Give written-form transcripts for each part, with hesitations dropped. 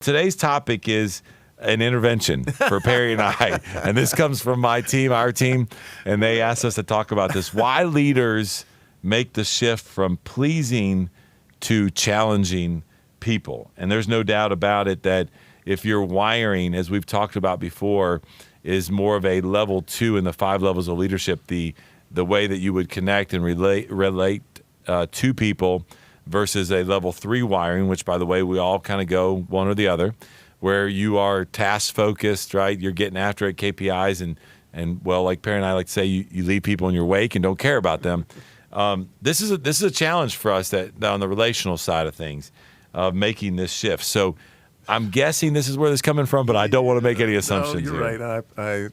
Today's topic is an intervention for Perry and I, and this comes from my team, our team, and they asked us to talk about this. Why leaders make the shift from pleasing to challenging people. And there's no doubt about it that if your wiring, as we've talked about before, is more of a level 2 in the 5 levels of leadership, the way that you would connect and relate to people versus a level 3 wiring, which, by the way, we all kind of go one or the other, where you are task focused, right? You're getting after it, KPIs, and well, like Perry and I like to say, you leave people in your wake and don't care about them. This is a challenge for us that on the relational side of things, of making this shift. So I'm guessing this is where this is coming from, but I don't want to make any assumptions. No, you're here. right.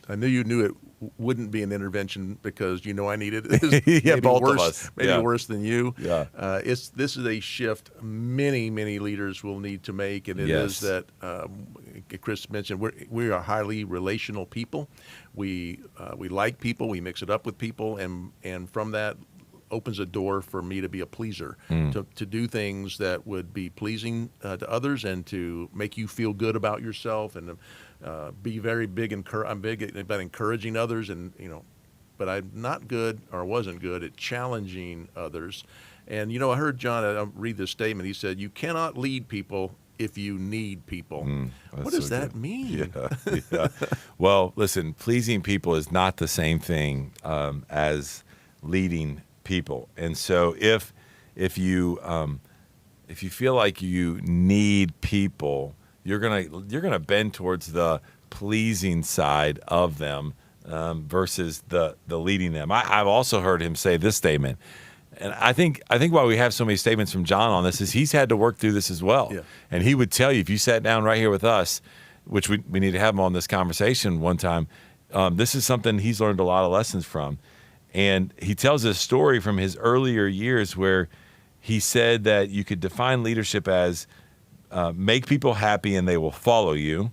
I knew you knew it wouldn't be an intervention because you know I needed it. Yeah, maybe both worse, of us. Maybe Yeah. worse than you. Yeah. This is a shift many leaders will need to make, and it is that Chris mentioned we are highly relational people. We like people. We mix it up with people, and from that opens a door for me to be a pleaser, to do things that would be pleasing to others and to make you feel good about yourself, and be very big. I'm big about encouraging others, and but I'm not good or wasn't good at challenging others. And I heard John read this statement. He said, "You cannot lead people if you need people." What does that mean? Yeah. Well, listen, pleasing people is not the same thing as leading people. And so if you feel like you need people, you're gonna bend towards the pleasing side of them versus the leading them. I've also heard him say this statement, and I think why we have so many statements from John on this is he's had to work through this as well. Yeah. And he would tell you, if you sat down right here with us, which we need to have him on this conversation one time, this is something he's learned a lot of lessons from. And he tells a story from his earlier years where he said that you could define leadership as make people happy and they will follow you.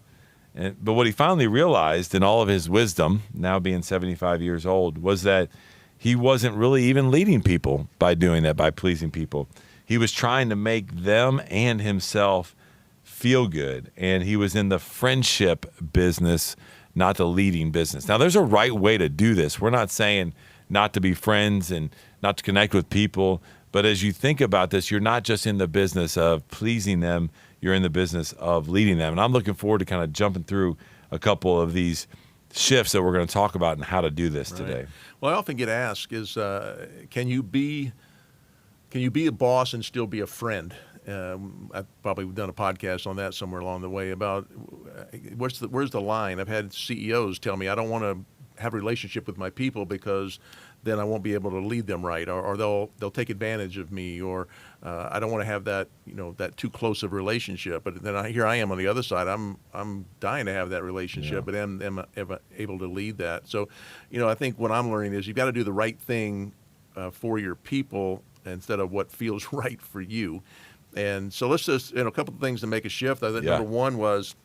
But what he finally realized in all of his wisdom, now being 75 years old, was that he wasn't really even leading people by doing that, by pleasing people. He was trying to make them and himself feel good. And he was in the friendship business, not the leading business. Now, there's a right way to do this. We're not saying not to be friends and not to connect with people. But as you think about this, you're not just in the business of pleasing them, you're in the business of leading them. And I'm looking forward to kind of jumping through a couple of these shifts that we're going to talk about and how to do this today. Well, I often get asked is, can you be a boss and still be a friend? I've probably done a podcast on that somewhere along the way about where's the line. I've had CEOs tell me I don't want to have a relationship with my people because then I won't be able to lead them right, or they'll take advantage of me, or I don't want to have that that too close of a relationship. But then here I am on the other side. I'm dying to have that relationship, but am able to lead that. So, I think what I'm learning is you've got to do the right thing for your people instead of what feels right for you. And so let's just a couple of things to make a shift. I think number one was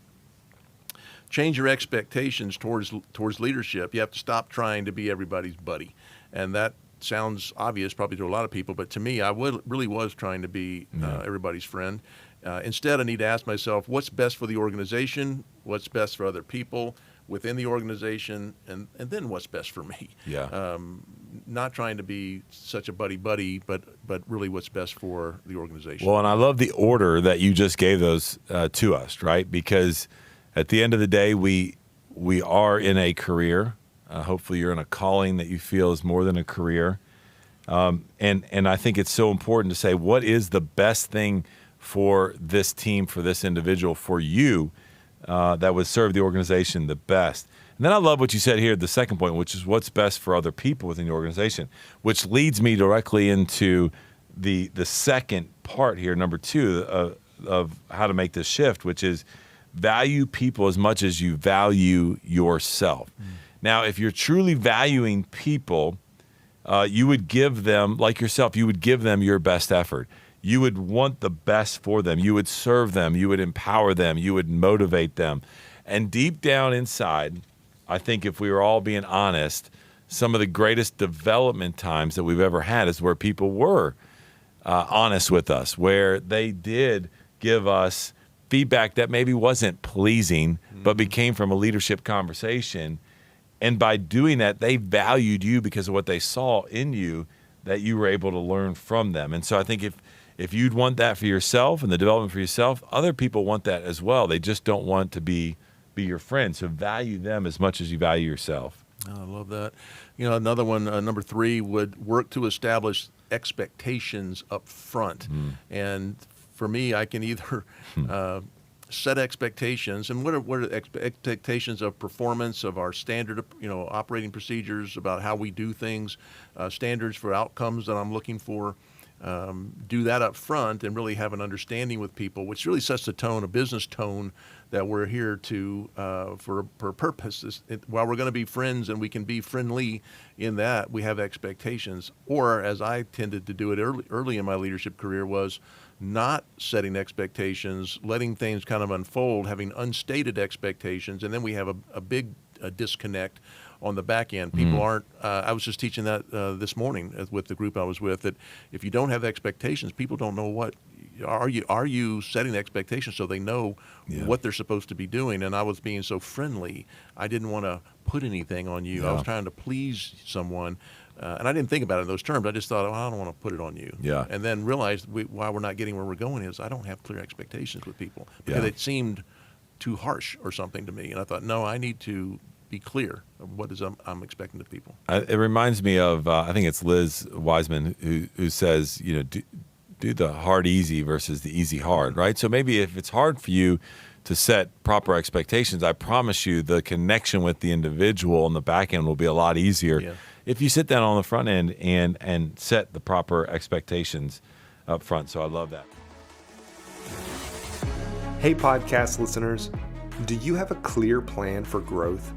change your expectations towards leadership. You have to stop trying to be everybody's buddy. And that sounds obvious probably to a lot of people, but to me, I really was trying to be everybody's friend. Instead, I need to ask myself, what's best for the organization, what's best for other people within the organization, and then what's best for me. Yeah. Not trying to be such a buddy, but really what's best for the organization. Well, and I love the order that you just gave those to us, right? Because at the end of the day, we are in a career. Hopefully you're in a calling that you feel is more than a career. And I think it's so important to say, what is the best thing for this team, for this individual, for you, that would serve the organization the best? And then I love what you said here, the second point, which is what's best for other people within the organization, which leads me directly into the second part here, number 2, of how to make this shift, which is value people as much as you value yourself. Now, if you're truly valuing people, you would give them, like yourself, you would give them your best effort. You would want the best for them. You would serve them. You would empower them. You would motivate them. And deep down inside, I think if we were all being honest, some of the greatest development times that we've ever had is where people were honest with us, where they did give us feedback that maybe wasn't pleasing, but became from a leadership conversation. And by doing that, they valued you because of what they saw in you that you were able to learn from them. And so I think if you'd want that for yourself and the development for yourself, other people want that as well. They just don't want to be your friend. So value them as much as you value yourself. Oh, I love that. Another one, number 3, would work to establish expectations up front. And for me, I can either set expectations, and what are expectations of performance, of our standard, operating procedures, about how we do things, standards for outcomes that I'm looking for. Do that up front and really have an understanding with people, which really sets the tone, a business tone, that we're here to for a purpose. While we're going to be friends and we can be friendly in that, we have expectations. Or, as I tended to do it early in my leadership career, was not setting expectations, letting things kind of unfold, having unstated expectations, and then we have a big disconnect on the back end. People aren't, I was just teaching that this morning with the group I was with, that if you don't have expectations, people don't know are you setting expectations so they know what they're supposed to be doing. And I was being so friendly, I didn't want to put anything on you. I was trying to please someone. And I didn't think about it in those terms. I just thought, I don't want to put it on you. Yeah. And then realized why we're not getting where we're going is I don't have clear expectations with people because it seemed too harsh or something to me. And I thought, no, I need to be clear of what is I'm expecting of people. It reminds me of, I think it's Liz Wiseman who says, do the hard easy versus the easy hard, right? So maybe if it's hard for you to set proper expectations, I promise you the connection with the individual on the back end will be a lot easier if you sit down on the front end and set the proper expectations up front. So I love that. Hey, podcast listeners, do you have a clear plan for growth?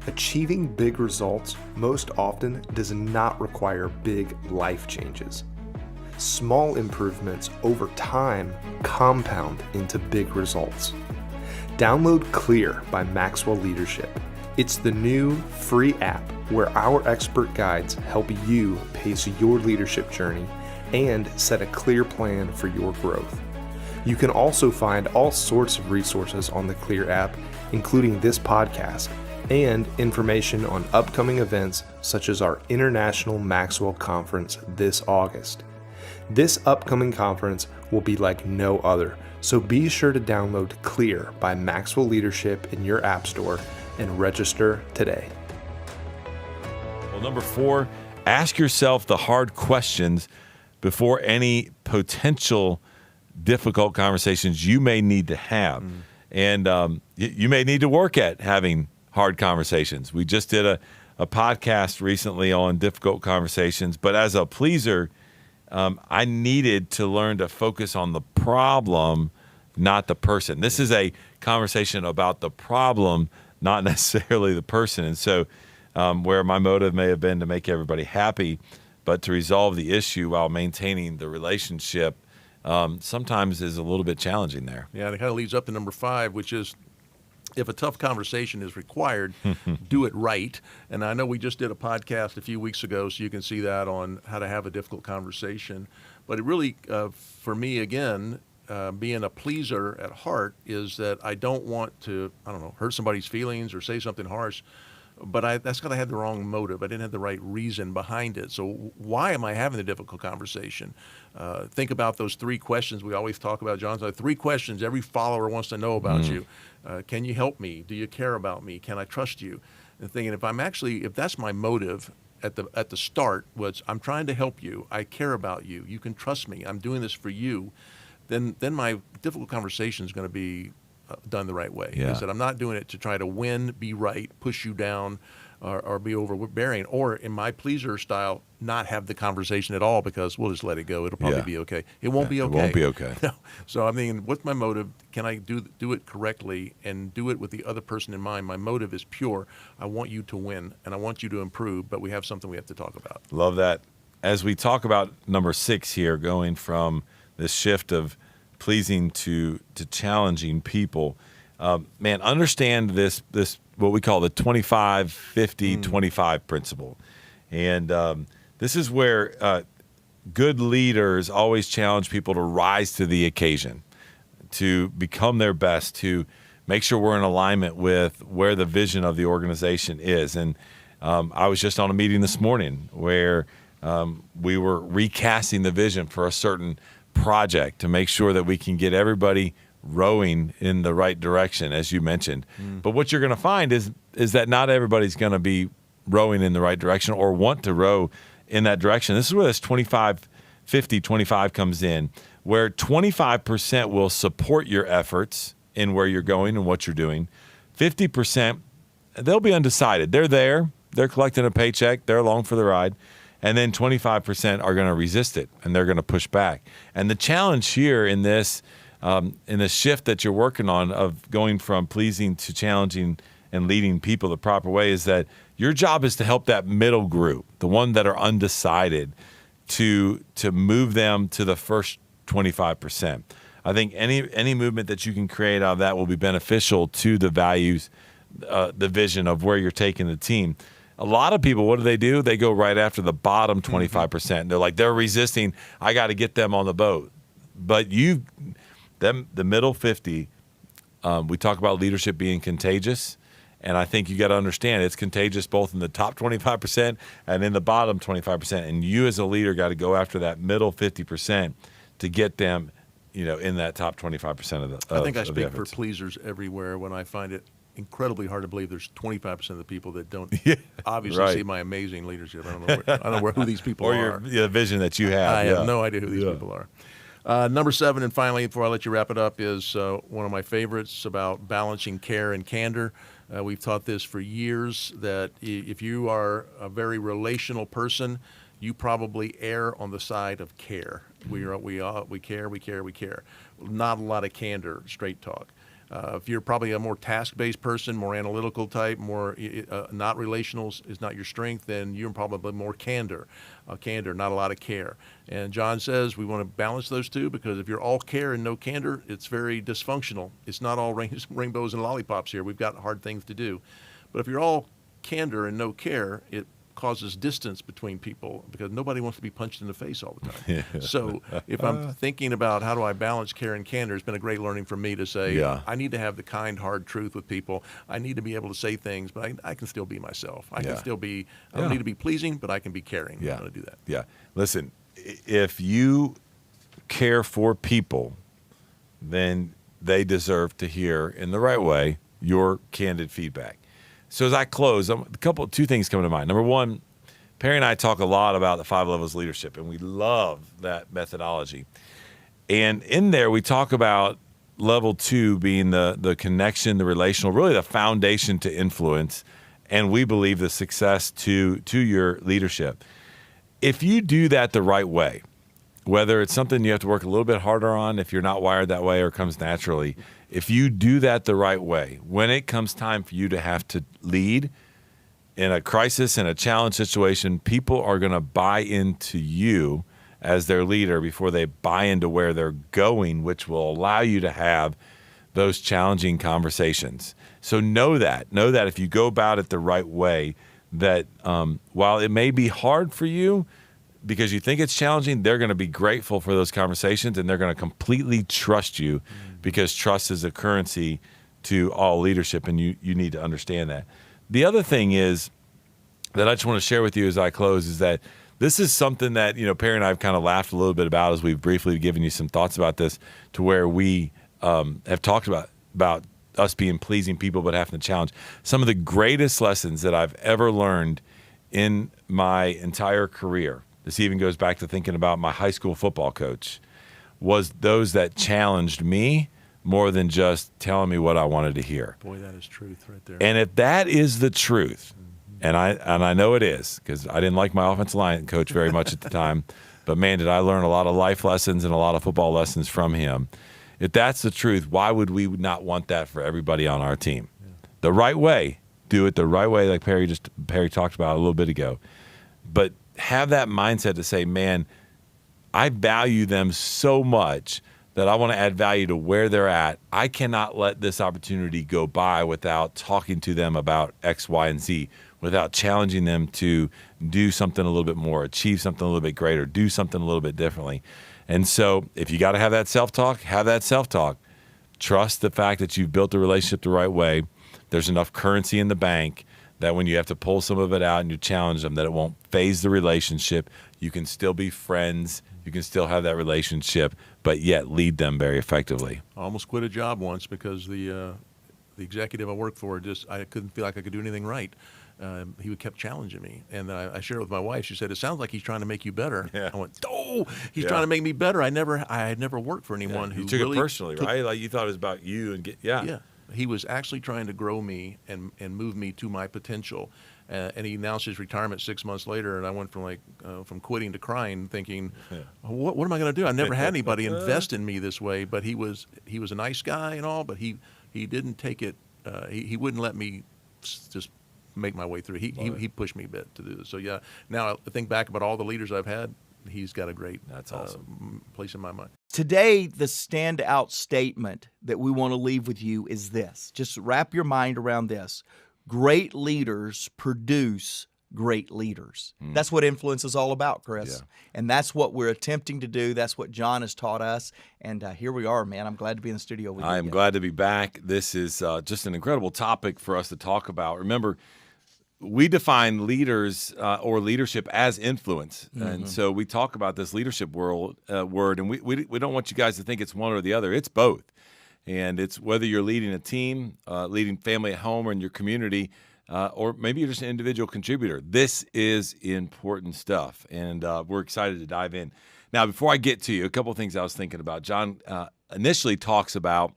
Achieving big results most often does not require big life changes. Small improvements over time compound into big results. Download Clear by Maxwell Leadership. It's the new free app where our expert guides help you pace your leadership journey and set a clear plan for your growth. You can also find all sorts of resources on the Clear app, including this podcast, and information on upcoming events such as our International Maxwell Conference this August. This upcoming conference will be like no other, so be sure to download Clear by Maxwell Leadership in your app store and register today. Well, number 4, ask yourself the hard questions before any potential difficult conversations you may need to have. And you may need to work at having hard conversations. We just did a podcast recently on difficult conversations, but as a pleaser, I needed to learn to focus on the problem, not the person. This is a conversation about the problem, not necessarily the person. And so where my motive may have been to make everybody happy, but to resolve the issue while maintaining the relationship sometimes is a little bit challenging there. Yeah, and it kind of leads up to number 5, which is if a tough conversation is required, do it right. And I know we just did a podcast a few weeks ago, so you can see that on how to have a difficult conversation. But it really, for me, again, being a pleaser at heart is that I don't want to, hurt somebody's feelings or say something harsh. But that's because I had the wrong motive. I didn't have the right reason behind it. So why am I having the difficult conversation? Think about those 3 questions we always talk about, John. So 3 questions every follower wants to know about you. Can you help me? Do you care about me? Can I trust you? And thinking if that's my motive at the start, was I'm trying to help you. I care about you. You can trust me. I'm doing this for you. Then my difficult conversation is going to be done the right way. Yeah. Is that I'm not doing it to try to win, be right, push you down, or be overbearing, or in my pleaser style, not have the conversation at all because we'll just let it go. It'll probably be okay. It won't be okay. It won't be okay. No. So I mean, what's my motive? Can I do it correctly and do it with the other person in mind? My motive is pure. I want you to win and I want you to improve, but we have something we have to talk about. Love that. As we talk about number 6 here, going from this shift of pleasing to challenging people, man, understand this what we call the 25-50-25 principle. And this is where good leaders always challenge people to rise to the occasion. to become their best, to make sure we're in alignment with where the vision of the organization is. And I was just on a meeting this morning where we were recasting the vision for a certain project to make sure that we can get everybody rowing in the right direction, as you mentioned. But what you're going to find is that not everybody's going to be rowing in the right direction or want to row in that direction. This is where this 25 comes in, where 25% will support your efforts in where you're going and what you're doing. 50%, they'll be undecided. They're there. They're collecting a paycheck. They're along for the ride. And then 25% are going to resist it, and they're going to push back. And the challenge here in this shift that you're working on of going from pleasing to challenging and leading people the proper way is that your job is to help that middle group, the one that are undecided, to move them to the first 25%. I think any movement that you can create out of that will be beneficial to the values, the vision of where you're taking the team. A lot of people, what do? They go right after the bottom 25%. They're like, they're resisting. I got to get them on the boat. But the middle 50, we talk about leadership being contagious. And I think you got to understand it's contagious both in the top 25% and in the bottom 25%. And you as a leader got to go after that middle 50% to get them, in that top 25% of the. I think I speak for pleasers everywhere when I find it incredibly hard to believe there's 25% of the people that don't obviously see my amazing leadership. I don't know who these people are. Or the vision that you have. I have no idea who these people are. Number 7, and finally, before I let you wrap it up, is one of my favorites about balancing care and candor. We've taught this for years, that if you are a very relational person, you probably err on the side of care. We care. Not a lot of candor, straight talk. If you're probably a more task-based person, more analytical type, more not relational is not your strength, then you're probably more candor, not a lot of care. And John says we want to balance those two, because if you're all care and no candor, it's very dysfunctional. It's not all rainbows and lollipops here. We've got hard things to do. But if you're all candor and no care, it causes distance between people, because nobody wants to be punched in the face all the time. So if I'm thinking about how do I balance care and candor, it's been a great learning for me to say, I need to have the kind, hard truth with people. I need to be able to say things, but I can still be myself. I can still be, I don't need to be pleasing, but I can be caring. I'm going to do that. Yeah. Listen, if you care for people, then they deserve to hear, in the right way, your candid feedback. So as I close, two things come to mind. Number one, Perry and I talk a lot about the 5 levels of leadership, and we love that methodology. And in there, we talk about level 2 being the connection, the relational, really the foundation to influence, and we believe the success to your leadership. If you do that the right way, whether it's something you have to work a little bit harder on if you're not wired that way or comes naturally, if you do that the right way, when it comes time for you to have to lead in a crisis, in a challenge situation, people are going to buy into you as their leader before they buy into where they're going, which will allow you to have those challenging conversations. So know that if you go about it the right way, that while it may be hard for you, because you think it's challenging, they're going to be grateful for those conversations, and they're going to completely trust you, because trust is a currency to all leadership, and you need to understand that. The other thing is that I just want to share with you as I close is that this is something that, Perry and I have kind of laughed a little bit about as we've briefly given you some thoughts about this, to where we have talked about us being pleasing people but having to challenge. Some of the greatest lessons that I've ever learned in my entire career, this even goes back to thinking about my high school football coach, was those that challenged me more than just telling me what I wanted to hear. Boy, that is truth right there. And if that is the truth, and I know it is, because I didn't like my offensive line coach very much at the time, but man, did I learn a lot of life lessons and a lot of football lessons from him. If that's the truth, why would we not want that for everybody on our team? Yeah. The right way, do it the right way, like Perry talked about a little bit ago. But have that mindset to say, man, I value them so much that I want to add value to where they're at. I cannot let this opportunity go by without talking to them about X, Y, and Z, without challenging them to do something a little bit more, achieve something a little bit greater, do something a little bit differently. And so if you got to have that self-talk, have that self-talk. Trust the fact that you've built the relationship the right way. There's enough currency in the bank that when you have to pull some of it out and you challenge them, that it won't phase the relationship. You can still be friends. You can still have that relationship, but yet lead them very effectively. I almost quit a job once because the executive I worked for, I couldn't feel like I could do anything right. He kept challenging me, and I shared it with my wife. She said, "It sounds like he's trying to make you better." Yeah. I went, "Oh, he's trying to make me better." I had never worked for anyone who you took really it personally, right? Like you thought it was about you and Yeah, he was actually trying to grow me and move me to my potential. And he announced his retirement 6 months later, and I went from quitting to crying, thinking, "What am I going to do? I never had anybody invest in me this way." But he was a nice guy and all, but he didn't take it. He wouldn't let me just make my way through. He pushed me a bit to do this. So yeah, now I think back about all the leaders I've had. He's got a great That's awesome. place in my mind. Today, the standout statement that we want to leave with you is this. Just wrap your mind around this. Great leaders produce great leaders. That's what influence is all about, Chris. Yeah. And that's what we're attempting to do. That's what John has taught us. And here we are, man. I'm glad to be in the studio with you. I am glad to be back. This is just an incredible topic for us to talk about. Remember, we define leaders or leadership as influence. And so we talk about this leadership word, and we don't want you guys to think it's one or the other. It's both. And it's whether you're leading a team, leading family at home or in your community, or maybe you're just an individual contributor. This is important stuff, and we're excited to dive in. Now, before I get to you, a couple of things I was thinking about. John initially talks about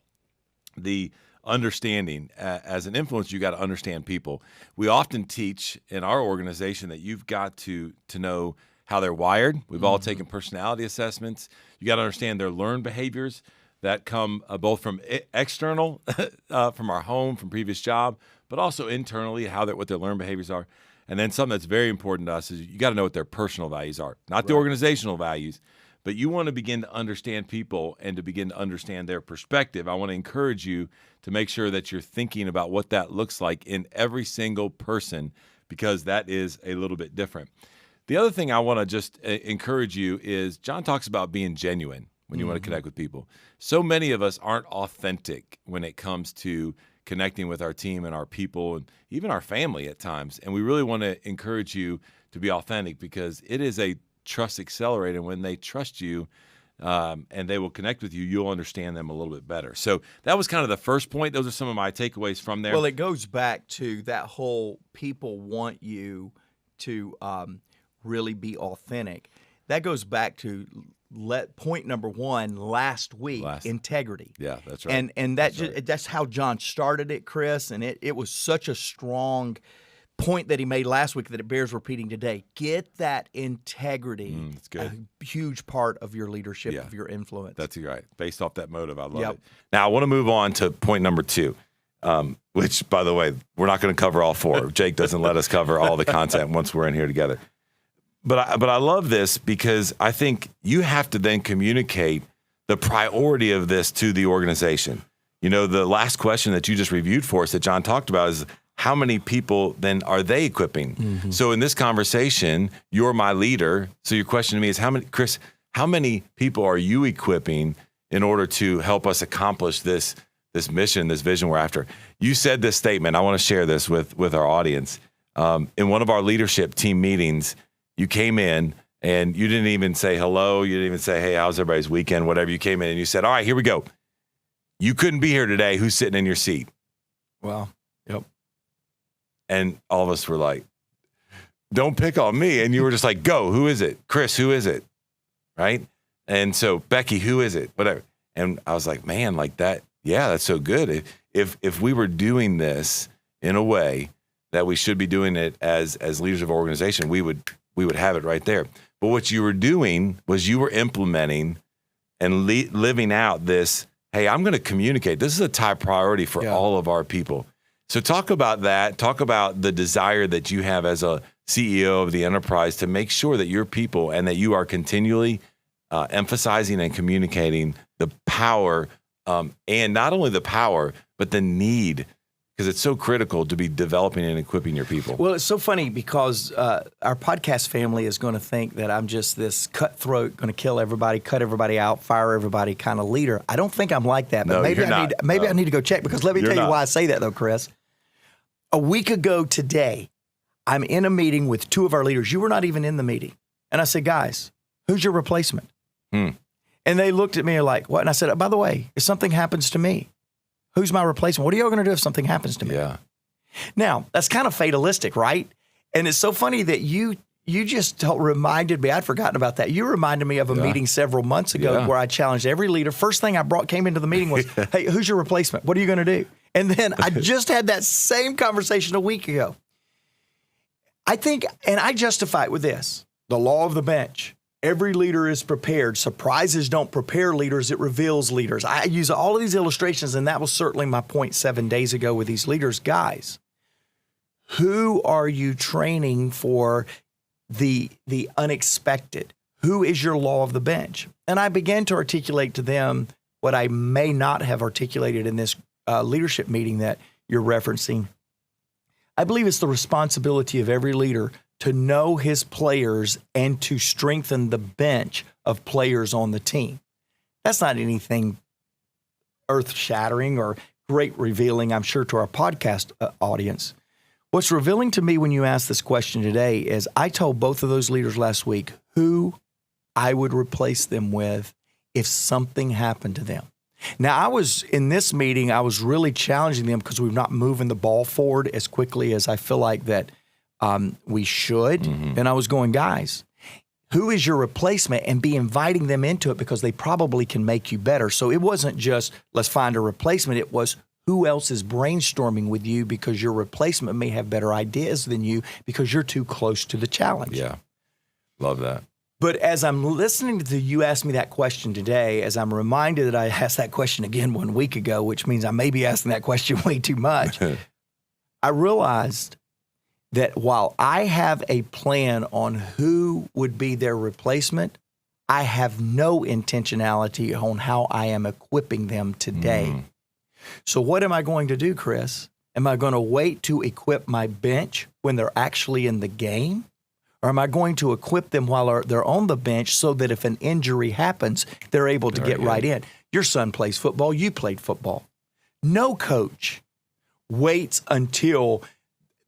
the understanding. As an influencer, you got to understand people. We often teach in our organization that you've got to know how they're wired. We've all taken personality assessments. You got to understand their learned behaviors that come both from external, from our home, from previous job, but also internally, what their learned behaviors are. And then something that's very important to us is you got to know what their personal values are, not the organizational values, but you want to begin to understand people and to begin to understand their perspective. I want to encourage you to make sure that you're thinking about what that looks like in every single person, because that is a little bit different. The other thing I want to just encourage you is John talks about being genuine when you want to connect with people. So many of us aren't authentic when it comes to connecting with our team and our people and even our family at times. And we really want to encourage you to be authentic, because it is a trust accelerator. When they trust you and they will connect with you, you'll understand them a little bit better. So that was kind of the first point. Those are some of my takeaways from there. Well, it goes back to that whole people want you to really be authentic. That goes back to point number one last week, integrity. Yeah, that's right. And that's how John started it, Chris, and it was such a strong point that he made last week that it bears repeating today. Get that integrity. That's good. A huge part of your leadership, of your influence. That's right. Based off that motive, I love it. Now, I want to move on to point number 2, which, by the way, we're not going to cover all 4. Jake doesn't let us cover all the content once we're in here together. But I love this because I think you have to then communicate the priority of this to the organization. You know, the last question that you just reviewed for us that John talked about is, how many people then are they equipping? So in this conversation, you're my leader. So your question to me is, Chris, how many people are you equipping in order to help us accomplish this mission, this vision we're after? You said this statement. I want to share this with our audience. In one of our leadership team meetings, you came in and you didn't even say hello. You didn't even say, hey, how's everybody's weekend? Whatever. You came in and you said, all right, here we go. You couldn't be here today. Who's sitting in your seat? Well, yep. And all of us were like, don't pick on me. And you were just like, go. Who is it? Chris, who is it? Right? And so, Becky, who is it? Whatever. And I was like, man, like that. Yeah, that's so good. If we were doing this in a way that we should be doing it as leaders of our organization, we would have it right there. But what you were doing was you were implementing and living out this, hey, I'm going to communicate. This is a top priority for all of our people. So talk about that. Talk about the desire that you have as a CEO of the enterprise to make sure that your people and that you are continually emphasizing and communicating the power, and not only the power, but the need. Because it's so critical to be developing and equipping your people. Well, it's so funny because our podcast family is going to think that I'm just this cutthroat, going to kill everybody, cut everybody out, fire everybody kind of leader. I don't think I'm like that, but No, maybe you're not. I need to go check, because let me You're tell you not. why I say that though, Chris. A week ago today, I'm in a meeting with two of our leaders. You were not even in the meeting. And I said, guys, who's your replacement? And they looked at me like, what? And I said, oh, by the way, if something happens to me, who's my replacement? What are y'all going to do if something happens to me? Yeah. Now, that's kind of fatalistic, right? And it's so funny that you just reminded me, I'd forgotten about that. You reminded me of a meeting several months ago where I challenged every leader. First thing came into the meeting was, hey, who's your replacement? What are you going to do? And then I just had that same conversation a week ago. I think, and I justify it with this, the law of the bench. Every leader is prepared. Surprises don't prepare leaders, it reveals leaders. I use all of these illustrations, and that was certainly my point 7 days ago with these leaders. Guys, who are you training for the unexpected? Who is your law of the bench? And I began to articulate to them what I may not have articulated in this leadership meeting that you're referencing. I believe it's the responsibility of every leader to know his players and to strengthen the bench of players on the team. That's not anything earth-shattering or great revealing, I'm sure, to our podcast audience. What's revealing to me when you ask this question today is I told both of those leaders last week who I would replace them with if something happened to them. Now, in this meeting, I was really challenging them because we're not moving the ball forward as quickly as I feel like that we should. And I was going, guys, who is your replacement? And be inviting them into it because they probably can make you better. So it wasn't just let's find a replacement. It was who else is brainstorming with you because your replacement may have better ideas than you because you're too close to the challenge. Yeah. Love that. But as I'm listening to you ask me that question today, as I'm reminded that I asked that question again 1 week ago, which means I may be asking that question way too much, I realized that while I have a plan on who would be their replacement, I have no intentionality on how I am equipping them today. So what am I going to do, Chris? Am I going to wait to equip my bench when they're actually in the game? Or am I going to equip them while they're on the bench so that if an injury happens, they're able to get right in? Your son plays football. You played football. No coach waits until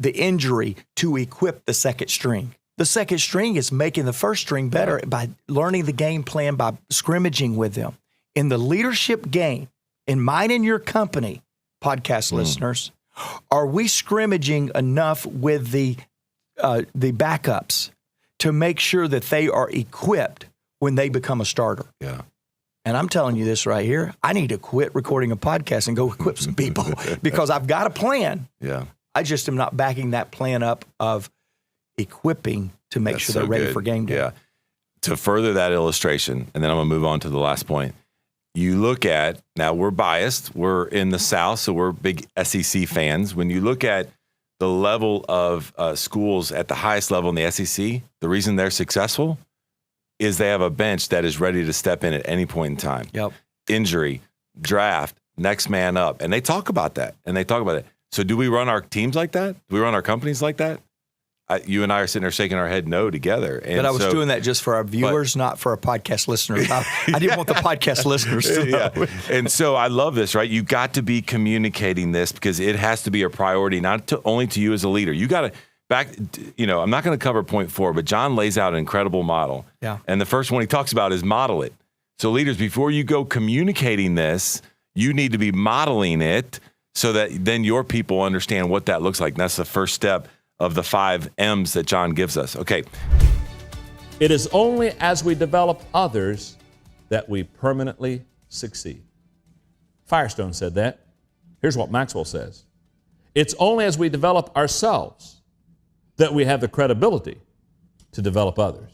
the injury to equip the second string. The second string is making the first string better by learning the game plan, by scrimmaging with them. In the leadership game, in mine and your company, podcast listeners, are we scrimmaging enough with the backups to make sure that they are equipped when they become a starter? Yeah. And I'm telling you this right here, I need to quit recording a podcast and go equip some people because I've got a plan. Yeah. I just am not backing that plan up of equipping to make sure they're ready for game day. Yeah. To further that illustration, and then I'm going to move on to the last point. You look at, now we're biased, we're in the South, so we're big SEC fans. When you look at the level of schools at the highest level in the SEC, the reason they're successful is they have a bench that is ready to step in at any point in time. Yep. Injury, draft, next man up. And they talk about that. So do we run our teams like that? Do we run our companies like that? You and I are sitting there shaking our head no together. And but I was doing that just for our viewers, not for our podcast listeners. I didn't want the podcast listeners to know. Yeah. And so I love this, right? You got to be communicating this because it has to be a priority, only to you as a leader. You got to I'm not going to cover point 4, but John lays out an incredible model. Yeah. And the first one he talks about is model it. So leaders, before you go communicating this, you need to be modeling it so that then your people understand what that looks like. And that's the first step of the 5 M's that John gives us. Okay. It is only as we develop others that we permanently succeed. Firestone said that. Here's what Maxwell says. It's only as we develop ourselves that we have the credibility to develop others.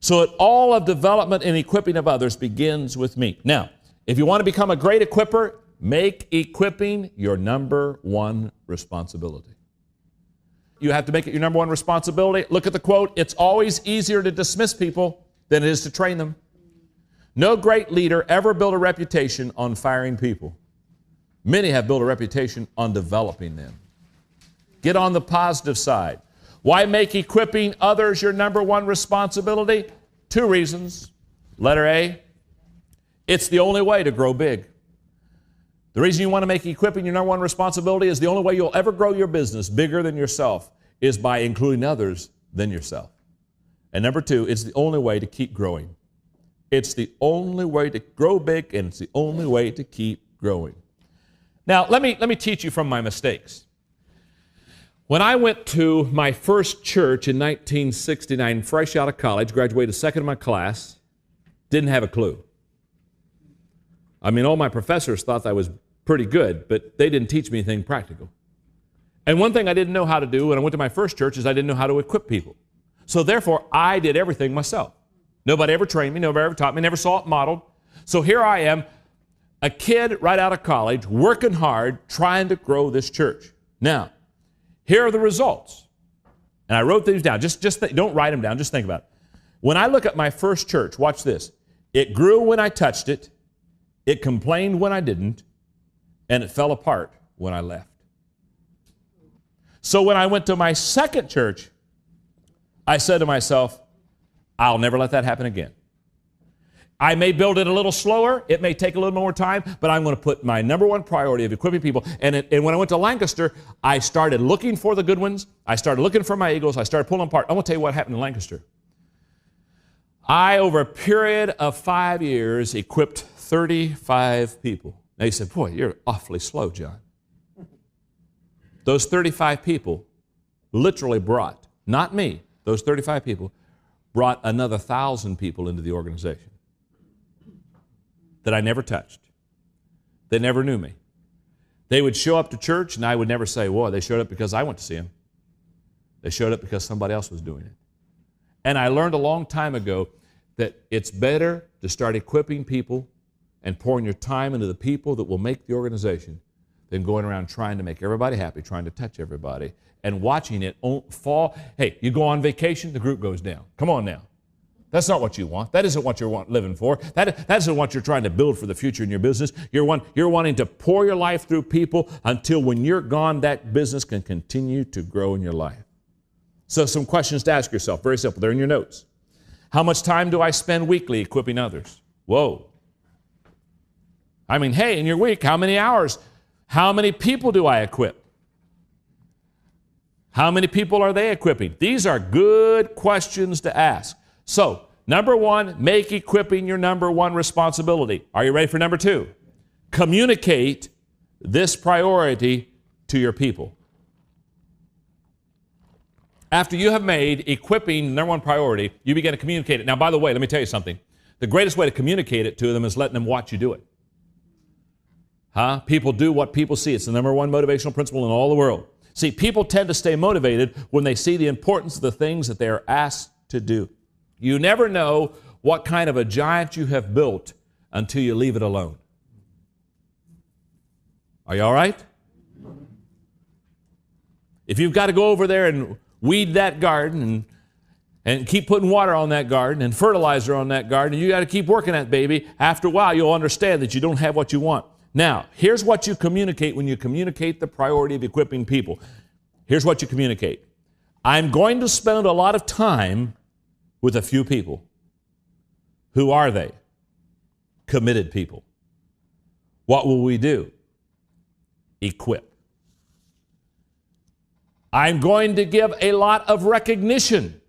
So all of development and equipping of others begins with me. Now, if you want to become a great equipper, make equipping your number 1 responsibility. You have to make it your number 1 responsibility. Look at the quote. It's always easier to dismiss people than it is to train them. No great leader ever built a reputation on firing people. Many have built a reputation on developing them. Get on the positive side. Why make equipping others your number one responsibility? 2 reasons. Letter A, it's the only way to grow big. The reason you want to make equipping your number one responsibility is the only way you'll ever grow your business bigger than yourself is by including others than yourself. And number 2, it's the only way to keep growing. It's the only way to grow big, and it's the only way to keep growing. Now, let me teach you from my mistakes. When I went to my first church in 1969, fresh out of college, graduated second in my class, didn't have a clue. I mean, all my professors thought I was pretty good, but they didn't teach me anything practical. And one thing I didn't know how to do when I went to my first church is I didn't know how to equip people. So therefore, I did everything myself. Nobody ever trained me, nobody ever taught me, never saw it modeled. So here I am, a kid right out of college, working hard, trying to grow this church. Now, here are the results. And I wrote these down. Don't write them down, just think about it. When I look at my first church, watch this. It grew when I touched it, it complained when I didn't, and it fell apart when I left. So when I went to my second church, I said to myself, I'll never let that happen again. I may build it a little slower, it may take a little more time, but I'm going to put my number one priority of equipping people. And when I went to Lancaster, I started looking for the good ones. I started looking for my eagles. I started pulling them apart. I'm going to tell you what happened in Lancaster. I, over a period of 5 years, equipped 35 people. Now you said, boy, you're awfully slow, John. Those 35 people literally brought, not me, those 35 people brought another 1,000 people into the organization that I never touched. They never knew me. They would show up to church, and I would never say, whoa, they showed up because I went to see them. They showed up because somebody else was doing it. And I learned a long time ago that it's better to start equipping people and pouring your time into the people that will make the organization than going around trying to make everybody happy, trying to touch everybody, and watching it fall. Hey, you go on vacation, the group goes down. Come on now. That's not what you want. That isn't what you're living for. That isn't what you're trying to build for the future in your business. You're wanting to pour your life through people until when you're gone, that business can continue to grow in your life. So some questions to ask yourself, very simple. They're in your notes. How much time do I spend weekly equipping others? Whoa. I mean, hey, in your week, how many hours? How many people do I equip? How many people are they equipping? These are good questions to ask. So, number 1, make equipping your number 1 responsibility. Are you ready for number 2? Communicate this priority to your people. After you have made equipping number 1 priority, you begin to communicate it. Now, by the way, let me tell you something. The greatest way to communicate it to them is letting them watch you do it. People do what people see. It's the number 1 motivational principle in all the world. See, people tend to stay motivated when they see the importance of the things that they are asked to do. You never know what kind of a giant you have built until you leave it alone. Are you all right? If you've got to go over there and weed that garden and keep putting water on that garden and fertilizer on that garden, and you got to keep working that baby, after a while you'll understand that you don't have what you want. Now, here's what you communicate when you communicate the priority of equipping people. Here's what you communicate. I'm going to spend a lot of time with a few people. Who are they? Committed people. What will we do? Equip. I'm going to give a lot of recognition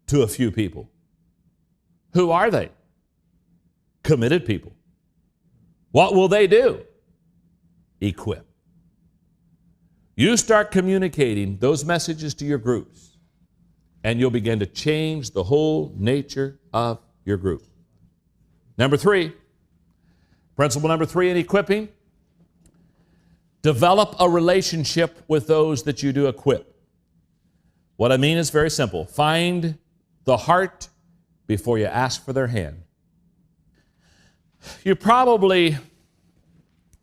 to a few people. Who are they? Committed people. What will they do? Equip. You start communicating those messages to your groups, and you'll begin to change the whole nature of your group. Number 3, principle number 3 in equipping, develop a relationship with those that you do equip. What I mean is very simple. Find the heart before you ask for their hand. You probably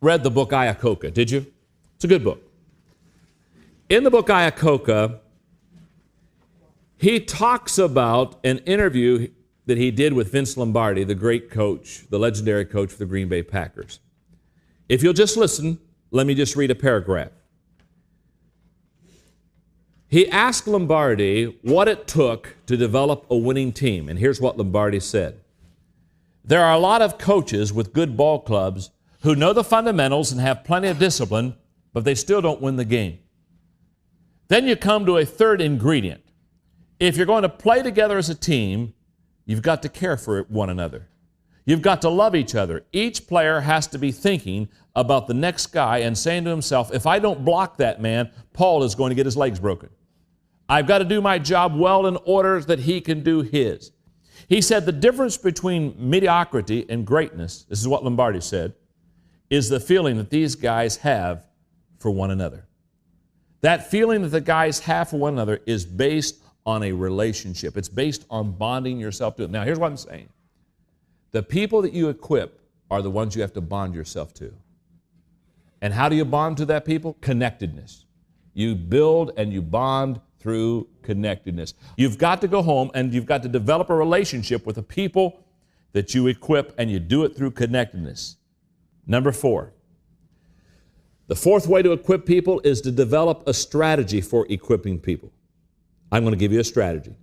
read the book Iacocca, did you? It's a good book. In the book Iacocca, he talks about an interview that he did with Vince Lombardi, the great coach, the legendary coach for the Green Bay Packers. If you'll just listen, let me just read a paragraph. He asked Lombardi what it took to develop a winning team, and here's what Lombardi said. There are a lot of coaches with good ball clubs who know the fundamentals and have plenty of discipline, but they still don't win the game. Then you come to a third ingredient. If you're going to play together as a team, you've got to care for one another. You've got to love each other. Each player has to be thinking about the next guy and saying to himself, if I don't block that man, Paul is going to get his legs broken. I've got to do my job well in order that he can do his. He said the difference between mediocrity and greatness, this is what Lombardi said, is the feeling that these guys have for one another. That feeling that the guys have for one another is based on a relationship. It's based on bonding yourself to them. Now, here's what I'm saying. The people that you equip are the ones you have to bond yourself to. And how do you bond to that people? Connectedness. You build and you bond through connectedness. You've got to go home and you've got to develop a relationship with the people that you equip, and you do it through connectedness. Number 4. The fourth way to equip people is to develop a strategy for equipping people. I'm going to give you a strategy.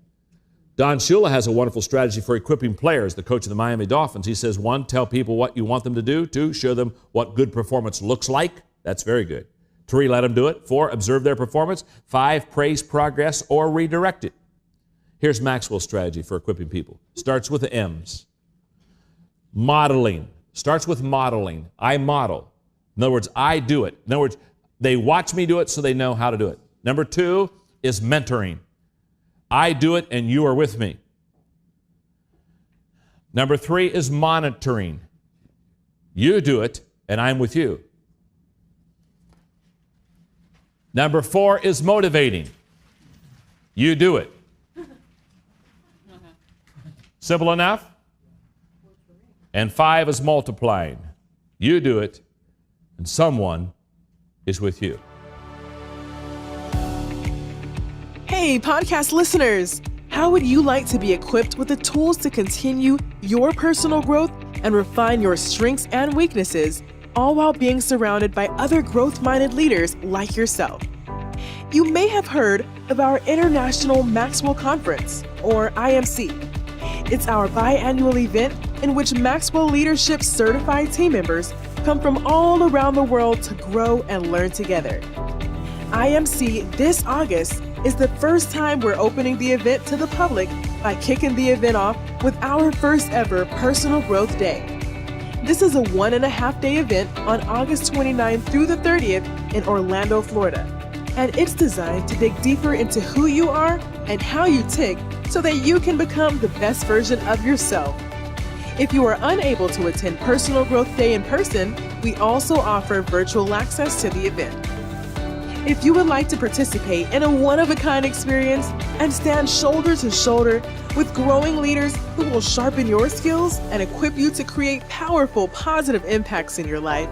Don Shula has a wonderful strategy for equipping players, the coach of the Miami Dolphins. He says, 1, tell people what you want them to do. 2, show them what good performance looks like. That's very good. 3, let them do it. 4, observe their performance. 5, praise progress or redirect it. Here's Maxwell's strategy for equipping people. Starts with the M's. Modeling. Starts with modeling. I model. In other words, I do it. In other words, they watch me do it so they know how to do it. Number 2 is mentoring. I do it and you are with me. Number 3 is monitoring. You do it and I'm with you. Number 4 is motivating. You do it. Simple enough? And 5 is multiplying. You do it and someone is with you. Hey, podcast listeners! How would you like to be equipped with the tools to continue your personal growth and refine your strengths and weaknesses, all while being surrounded by other growth-minded leaders like yourself? You may have heard of our International Maxwell Conference, or IMC. It's our biannual event in which Maxwell Leadership certified team members come from all around the world to grow and learn together. IMC this August is the first time we're opening the event to the public by kicking the event off with our first ever Personal Growth Day. This is a 1.5-day event on August 29th through the 30th in Orlando, Florida. And it's designed to dig deeper into who you are and how you tick so that you can become the best version of yourself. If you are unable to attend Personal Growth Day in person, we also offer virtual access to the event. If you would like to participate in a one-of-a-kind experience and stand shoulder to shoulder with growing leaders who will sharpen your skills and equip you to create powerful, positive impacts in your life,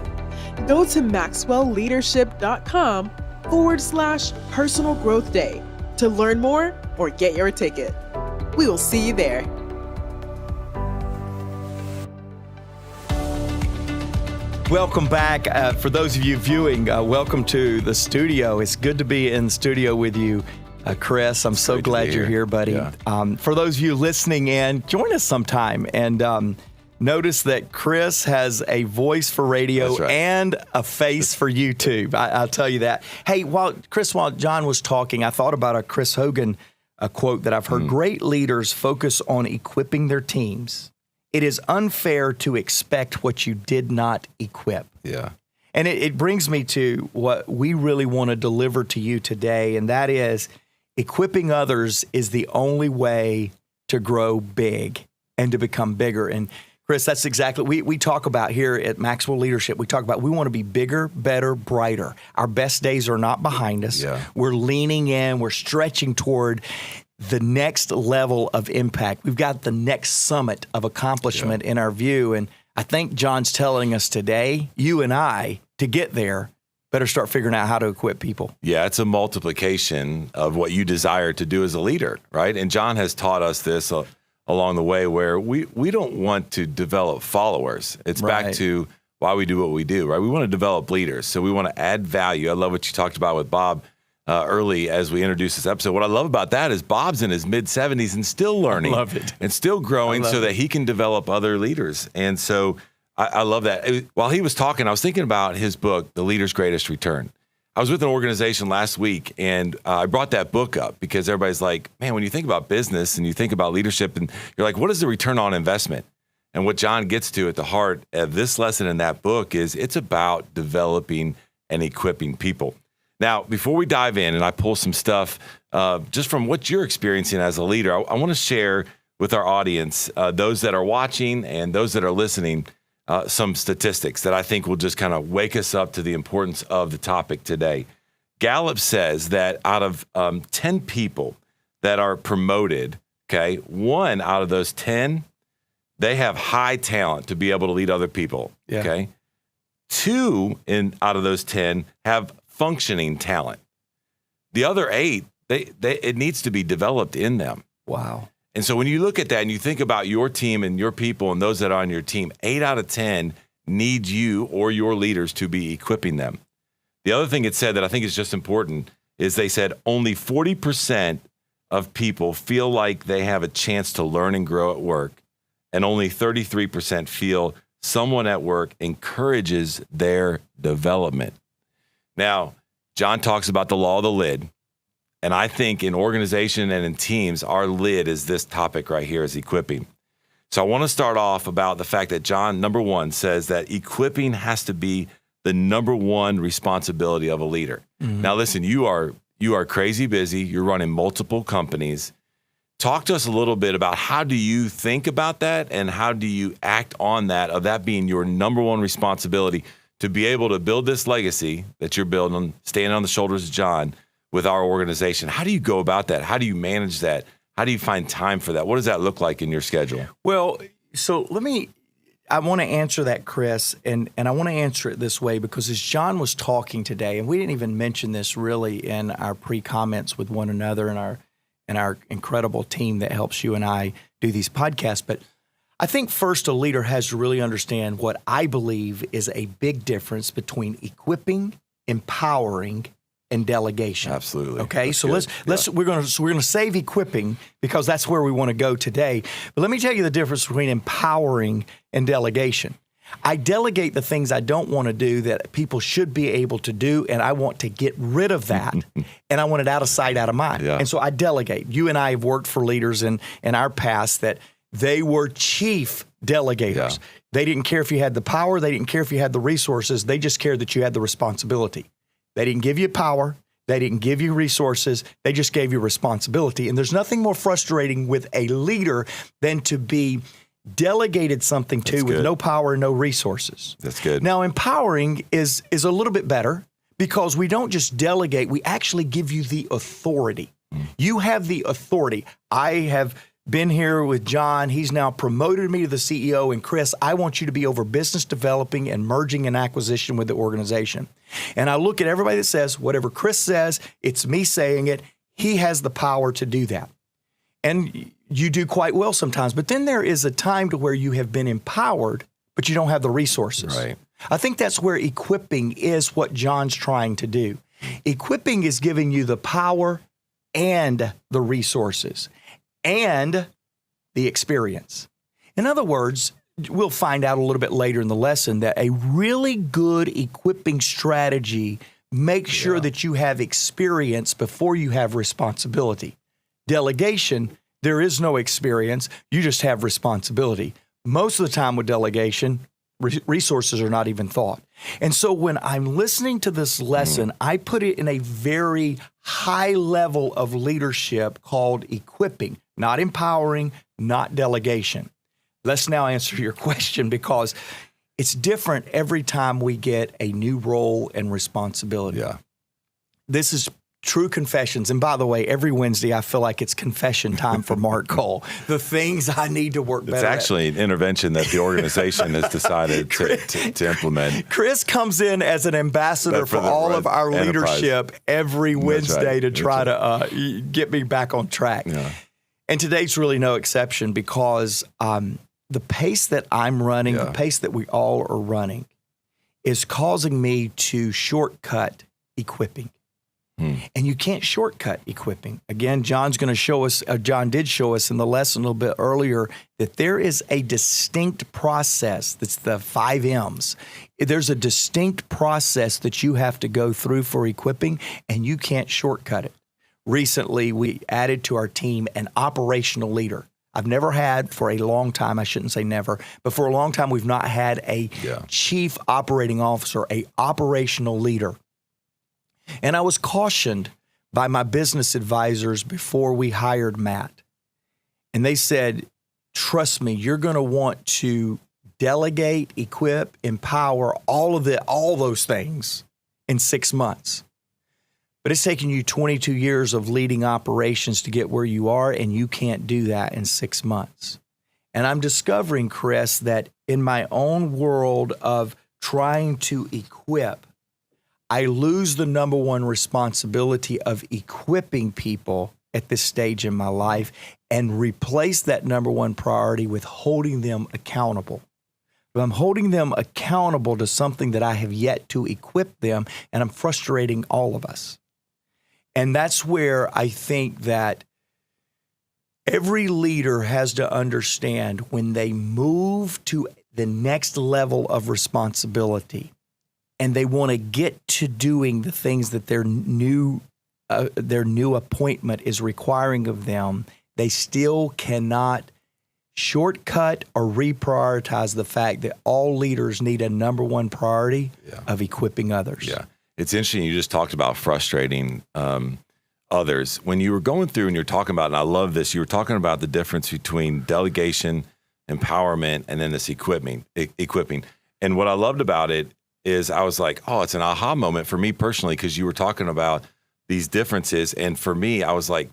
go to maxwellleadership.com/Personal Growth Day to learn more or get your ticket. We will see you there. Welcome back. For those of you viewing, welcome to the studio. It's good to be in the studio with you, Chris. I'm so glad you're here, buddy. Yeah. For those of you listening in, join us sometime and notice that Chris has a voice for radio and a face for YouTube. I'll tell you that. Hey, while John was talking, I thought about a Chris Hogan quote that I've heard. Great leaders focus on equipping their teams. It is unfair to expect what you did not equip. Yeah. And it brings me to what we really want to deliver to you today, and that is equipping others is the only way to grow big and to become bigger. And Chris, that's exactly, we talk about here at Maxwell Leadership, we talk about we want to be bigger, better, brighter. Our best days are not behind us. Yeah. We're leaning in, we're stretching toward the next level of impact. We've got the next summit of accomplishment in our view. And I think John's telling us today, you and I, to get there, better start figuring out how to equip people. Yeah, it's a multiplication of what you desire to do as a leader, right? And John has taught us this along the way where we don't want to develop followers. It's back to why we do what we do, right? We want to develop leaders. So we want to add value. I love what you talked about with Bob early as we introduced this episode. What I love about that is Bob's in his mid-70s and still learning. I love it. And still growing so that he can develop other leaders. And so I love that. While he was talking, I was thinking about his book, The Leader's Greatest Return. I was with an organization last week, and I brought that book up because everybody's like, man, when you think about business and you think about leadership, and you're like, what is the return on investment? And what John gets to at the heart of this lesson in that book is it's about developing and equipping people. Now, before we dive in and I pull some stuff just from what you're experiencing as a leader, I want to share with our audience, those that are watching and those that are listening, some statistics that I think will just kind of wake us up to the importance of the topic today. Gallup says that out of 10 people that are promoted, okay, 1 out of those 10, they have high talent to be able to lead other people, okay? 2 out of those 10 have functioning talent. The other 8, it needs to be developed in them. Wow. And so when you look at that and you think about your team and your people and those that are on your team, 8 out of 10 need you or your leaders to be equipping them. The other thing it said that I think is just important is they said only 40% of people feel like they have a chance to learn and grow at work, and only 33% feel someone at work encourages their development. Now, John talks about the law of the lid. And I think in organization and in teams, our lid is this topic right here, is equipping. So I want to start off about the fact that John, number 1, says that equipping has to be the number 1 responsibility of a leader. Mm-hmm. Now, listen, you are crazy busy. You're running multiple companies. Talk to us a little bit about how do you think about that and how do you act on that, of that being your number 1 responsibility to be able to build this legacy that you're building, standing on the shoulders of John, with our organization. How do you go about that? How do you manage that? How do you find time for that? What does that look like in your schedule? Well, so I want to answer that, Chris, and I want to answer it this way because as John was talking today, and we didn't even mention this really in our pre-comments with one another and our incredible team that helps you and I do these podcasts, but I think first a leader has to really understand what I believe is a big difference between equipping, empowering, and delegation. Absolutely. Okay, that's so good. we're going to save equipping because that's where we want to go today. But let me tell you the difference between empowering and delegation. I delegate the things I don't want to do that people should be able to do, and I want to get rid of that, and I want it out of sight, out of mind. Yeah. And so I delegate. You and I have worked for leaders in our past that they were chief delegators. Yeah. They didn't care if you had the power. They didn't care if you had the resources. They just cared that you had the responsibility. They didn't give you power. They didn't give you resources. They just gave you responsibility. And there's nothing more frustrating with a leader than to be delegated something to with no power and no resources. That's good. Now, empowering is a little bit better because we don't just delegate. We actually give you the authority. You have the authority. I have been here with John. He's now promoted me to the CEO. And Chris, I want you to be over business developing and merging and acquisition with the organization. And I look at everybody that says, whatever Chris says, it's me saying it. He has the power to do that. And you do quite well sometimes. But then there is a time to where you have been empowered, but you don't have the resources. Right. I think that's where equipping is what John's trying to do. Equipping is giving you the power and the resources and the experience. In other words, we'll find out a little bit later in the lesson that a really good equipping strategy makes sure that you have experience before you have responsibility. Delegation, there is no experience. You just have responsibility. Most of the time with delegation, resources are not even thought. And so when I'm listening to this lesson, I put it in a very high level of leadership called equipping, not empowering, not delegation. Let's now answer your question because it's different every time we get a new role and responsibility. Yeah. This is true confessions. And by the way, every Wednesday, I feel like it's confession time for Mark Cole. The things I need to work better It's actually an intervention that the organization has decided to implement. Chris comes in as an ambassador for all of our leadership every Wednesday to try to get me back on track. Yeah. And today's really no exception because the pace that I'm running, the pace that we all are running, is causing me to shortcut equipping. And you can't shortcut equipping. Again, John did show us in the lesson a little bit earlier that there is a distinct process. That's the 5 M's. There's a distinct process that you have to go through for equipping, and you can't shortcut it. Recently, we added to our team an operational leader. I've never had for a long time, I shouldn't say never, but for a long time, we've not had a chief operating officer, a operational leader. And I was cautioned by my business advisors before we hired Matt. And they said, trust me, you're going to want to delegate, equip, empower, all those things in 6 months. But it's taken you 22 years of leading operations to get where you are, and you can't do that in 6 months. And I'm discovering, Chris, that in my own world of trying to equip, I lose the number one responsibility of equipping people at this stage in my life and replace that number one priority with holding them accountable. But I'm holding them accountable to something that I have yet to equip them, and I'm frustrating all of us. And that's where I think that every leader has to understand when they move to the next level of responsibility and they want to get to doing the things that their new appointment is requiring of them, they still cannot shortcut or reprioritize the fact that all leaders need a number one priority of equipping others. Yeah. It's interesting. You just talked about frustrating others. When you were going through and you're talking about, and I love this, you were talking about the difference between delegation, empowerment, and then this equipping. And what I loved about it is I was like, oh, it's an aha moment for me personally, because you were talking about these differences. And for me, I was like,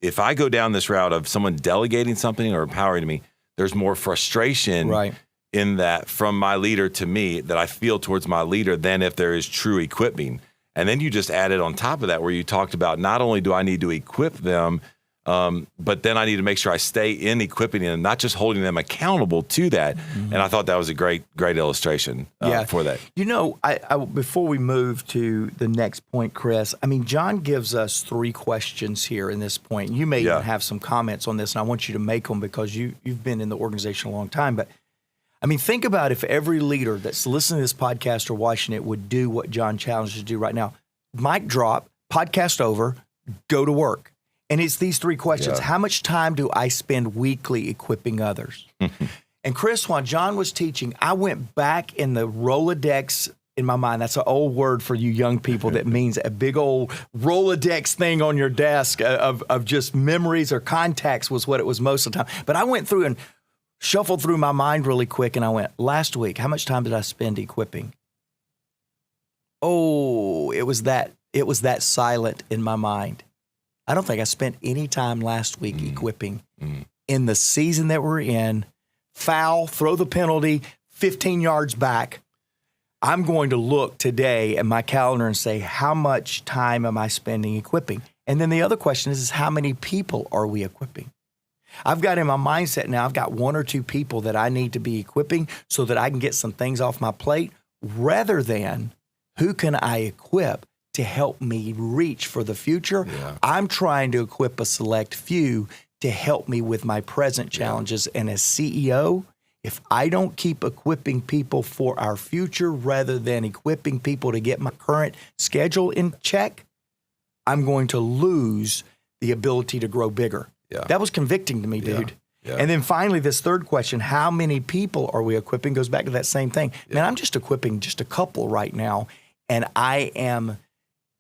if I go down this route of someone delegating something or empowering me, there's more frustration in that from my leader to me that I feel towards my leader than if there is true equipping. And then you just added on top of that where you talked about not only do I need to equip them, but then I need to make sure I stay in equipping and not just holding them accountable to that. Mm-hmm. And I thought that was a great illustration for that. You know, I before we move to the next point, Chris, I mean, John gives us 3 questions here in this point. You may even have some comments on this, and I want you to make them because you've been in the organization a long time. But I mean, think about if every leader that's listening to this podcast or watching it would do what John challenged us to do right now. Mic drop, podcast over, go to work. And it's these 3 questions. How much time do I spend weekly equipping others? And Chris, while John was teaching, I went back in the Rolodex in my mind. That's an old word for you young people that means a big old Rolodex thing on your desk of just memories or contacts was what it was most of the time. But I went through and shuffled through my mind really quick, and I went, last week, how much time did I spend equipping? Oh, it was that silent in my mind. I don't think I spent any time last week equipping. In the season that we're in, foul, throw the penalty, 15 yards back. I'm going to look today at my calendar and say, how much time am I spending equipping? And then the other question is how many people are we equipping? I've got in my mindset now, I've got 1 or 2 people that I need to be equipping so that I can get some things off my plate, rather than who can I equip to help me reach for the future. I'm trying to equip a select few to help me with my present challenges. And as CEO, if I don't keep equipping people for our future rather than equipping people to get my current schedule in check, I'm going to lose the ability to grow bigger. That was convicting to me, dude. And then finally, this third question, how many people are we equipping, goes back to that same thing. Man, I'm just equipping just a couple right now, and I am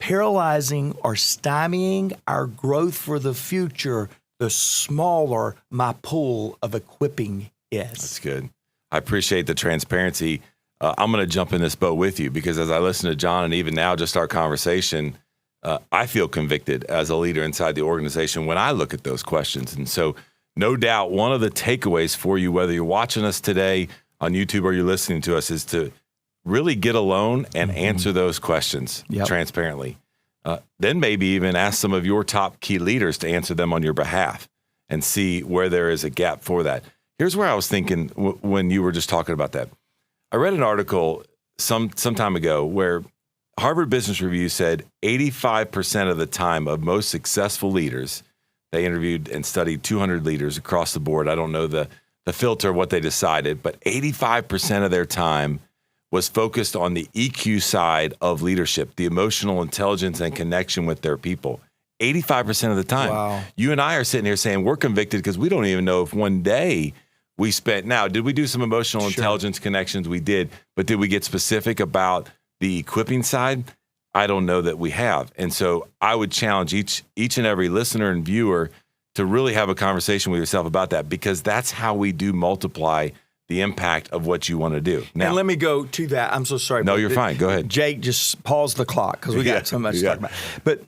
paralyzing or stymieing our growth for the future the smaller my pool of equipping is. That's good. I appreciate the transparency. I'm going to jump in this boat with you because as I listen to John and even now just our conversation, I feel convicted as a leader inside the organization when I look at those questions. And so no doubt one of the takeaways for you, whether you're watching us today on YouTube or you're listening to us, is to really get alone and answer those questions transparently. Then maybe even ask some of your top key leaders to answer them on your behalf and see where there is a gap for that. Here's where I was thinking when you were just talking about that. I read an article some time ago where Harvard Business Review said 85% of the time of most successful leaders, they interviewed and studied 200 leaders across the board. I don't know the filter of what they decided, but 85% of their time was focused on the EQ side of leadership, the emotional intelligence and connection with their people. 85% of the time. Wow. You and I are sitting here saying we're convicted because we don't even know if one day we spent. Now, did we do some emotional intelligence connections? We did. But did we get specific about the equipping side? I don't know that we have. And so I would challenge each and every listener and viewer to really have a conversation with yourself about that, because that's how we do multiply the impact of what you want to do. Now, and let me go to that. I'm so sorry. No, you're fine. Go ahead. Jake, just pause the clock because we got so much to talk about. But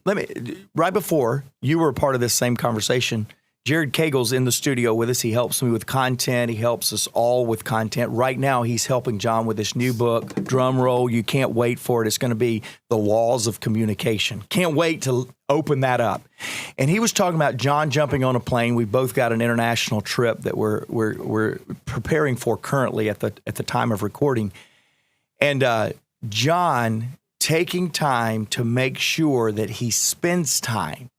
right before you were a part of this same conversation, Jared Cagle's in the studio with us. He helps me with content. He helps us all with content. Right now, he's helping John with this new book, drum roll. You can't wait for it. It's going to be The Laws of Communication. Can't wait to open that up. And he was talking about John jumping on a plane. We both got an international trip that we're preparing for currently at the time of recording. And John taking time to make sure that he spends time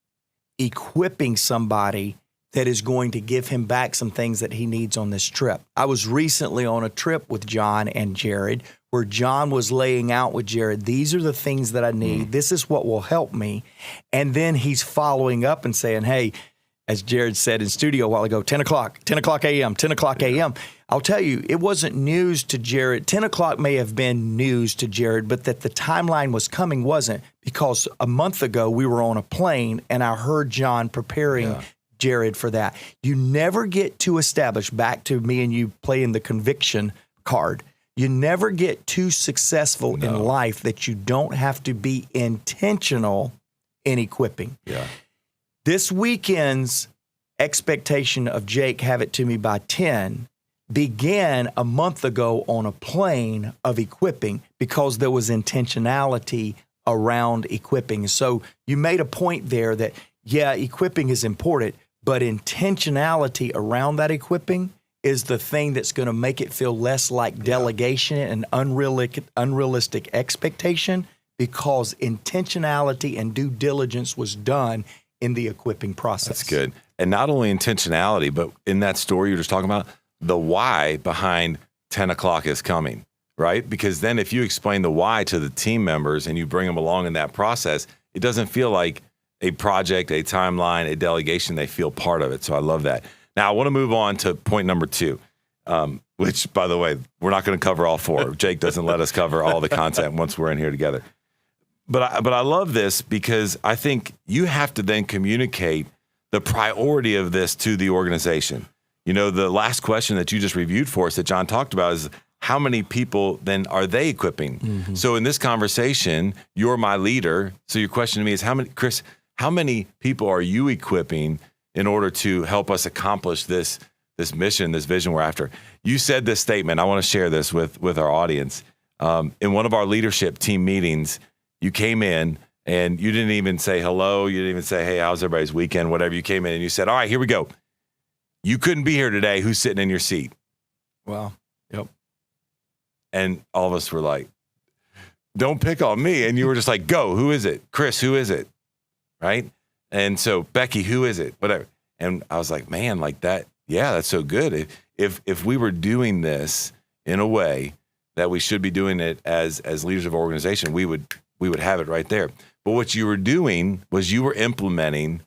equipping somebody that is going to give him back some things that he needs on this trip. I was recently on a trip with John and Jared where John was laying out with Jared, these are the things that I need. This is what will help me. And then he's following up and saying, hey, as Jared said in studio a while ago, 10 o'clock a.m., 10 o'clock a.m. I'll tell you, it wasn't news to Jared. 10 o'clock may have been news to Jared, but that the timeline was coming wasn't, because a month ago we were on a plane and I heard John preparing Jared for that. You never get too established, back to me and you playing the conviction card. You never get too successful in life that you don't have to be intentional in equipping. Yeah. This weekend's expectation of Jake, have it to me by 10, began a month ago on a plane of equipping because there was intentionality around equipping. So you made a point there that, equipping is important, but intentionality around that equipping is the thing that's going to make it feel less like delegation and unrealistic expectation, because intentionality and due diligence was done in the equipping process. That's good. And not only intentionality, but in that story you're just talking about, the why behind 10 o'clock is coming, right? Because then if you explain the why to the team members and you bring them along in that process, it doesn't feel like a project, a timeline, a delegation. They feel part of it. So I love that. Now I want to move on to point number 2, which, by the way, we're not going to cover all 4. Jake doesn't let us cover all the content once we're in here together. But I love this because I think you have to then communicate the priority of this to the organization. You know, the last question that you just reviewed for us that John talked about is, how many people then are they equipping? Mm-hmm. So in this conversation, you're my leader. So your question to me is, Chris, how many people are you equipping in order to help us accomplish this mission, this vision we're after? You said this statement. I want to share this with our audience. In one of our leadership team meetings, you came in and you didn't even say hello. You didn't even say, hey, how's everybody's weekend? Whatever. You came in and you said, all right, here we go. You couldn't be here today. Who's sitting in your seat? Wow. Yep. And all of us were like, don't pick on me. And you were just like, go. Who is it? Chris, who is it? Right? And so, Becky, who is it? Whatever. And I was like, man, like that. Yeah, that's so good. If we were doing this in a way that we should be doing it as leaders of our organization, we would have it right there. But what you were doing was you were implementing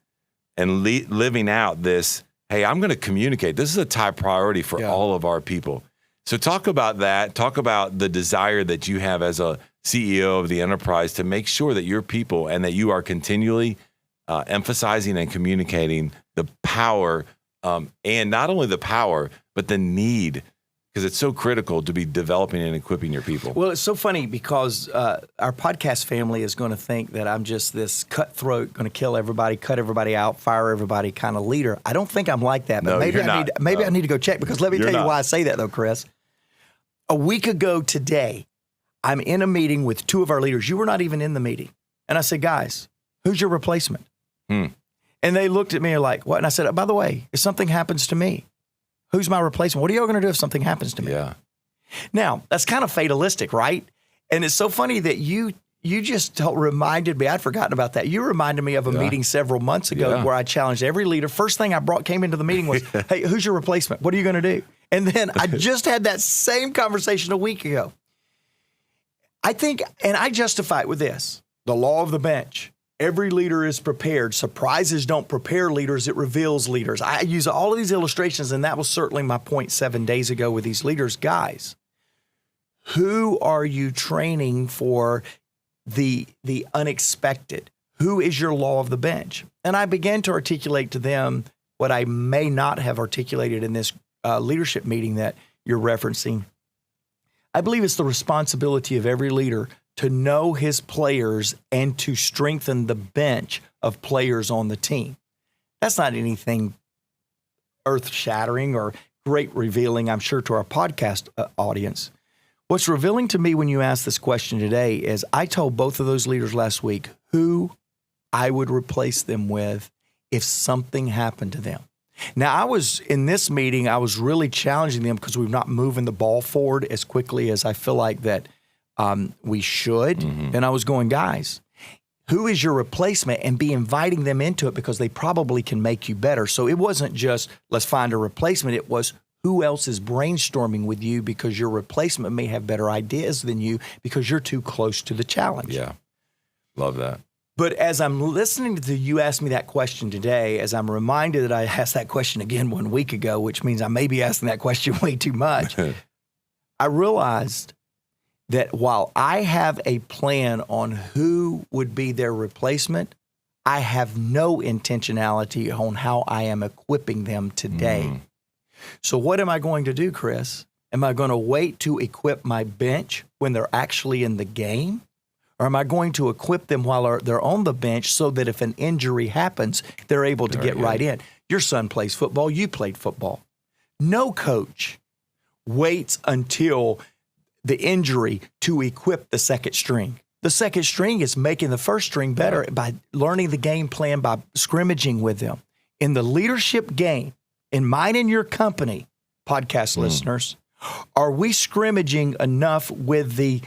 and living out this, hey, I'm going to communicate. This is a top priority for all of our people. So talk about that. Talk about the desire that you have as a CEO of the enterprise to make sure that your people and that you are continually emphasizing and communicating the power, and not only the power, but the need, because it's so critical to be developing and equipping your people. Well, it's so funny because our podcast family is going to think that I'm just this cutthroat, going to kill everybody, cut everybody out, fire everybody kind of leader. I don't think I'm like that, but no, maybe I need to go check, because let me tell you why I say that though, Chris. A week ago today, I'm in a meeting with 2 of our leaders. You were not even in the meeting. And I said, guys, who's your replacement? And they looked at me like, what? And I said, oh, by the way, if something happens to me, who's my replacement? What are y'all going to do if something happens to me? Yeah. Now, that's kind of fatalistic, right? And it's so funny that you just reminded me. I'd forgotten about that. You reminded me of a meeting several months ago where I challenged every leader. First thing came into the meeting was, hey, who's your replacement? What are you going to do? And then I just had that same conversation a week ago. I think, and I justify it with this, the law of the bench. Every leader is prepared. Surprises don't prepare leaders, it reveals leaders. I use all of these illustrations, and that was certainly my point 7 days ago with these leaders. Guys, who are you training for the unexpected? Who is your law of the bench? And I began to articulate to them what I may not have articulated in this leadership meeting that you're referencing. I believe it's the responsibility of every leader to know his players and to strengthen the bench of players on the team. That's not anything earth-shattering or great revealing, I'm sure, to our podcast audience. What's revealing to me when you ask this question today is I told both of those leaders last week who I would replace them with if something happened to them. Now, in this meeting, I was really challenging them because we're not moving the ball forward as quickly as I feel like that we should. Mm-hmm. And I was going, guys, who is your replacement? And be inviting them into it because they probably can make you better. So it wasn't just let's find a replacement. It was who else is brainstorming with you because your replacement may have better ideas than you because you're too close to the challenge. Yeah, love that. But as I'm listening to you ask me that question today, as I'm reminded that I asked that question again 1 week ago, which means I may be asking that question way too much, I realized that while I have a plan on who would be their replacement, I have no intentionality on how I am equipping them today. So what am I going to do, Chris? Am I going to wait to equip my bench when they're actually in the game? Or am I going to equip them while they're on the bench so that if an injury happens, they're able to get right in? Your son plays football. You played football. No coach waits until the injury to equip the second string. The second string is making the first string better by learning the game plan, by scrimmaging with them. In the leadership game, in mine and your company, podcast listeners, are we scrimmaging enough with the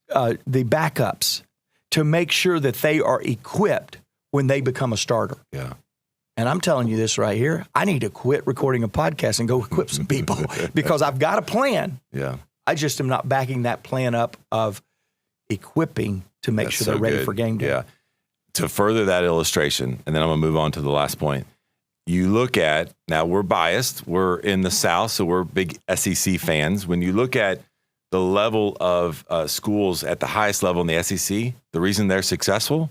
backups to make sure that they are equipped when they become a starter? Yeah. And I'm telling you this right here, I need to quit recording a podcast and go equip some people because I've got a plan. Yeah. I just am not backing that plan up of equipping to make sure they're ready for game day. Yeah. To further that illustration, and then I'm going to move on to the last point. You look at, now we're biased, we're in the South, so we're big SEC fans. When you look at the level of schools at the highest level in the SEC, the reason they're successful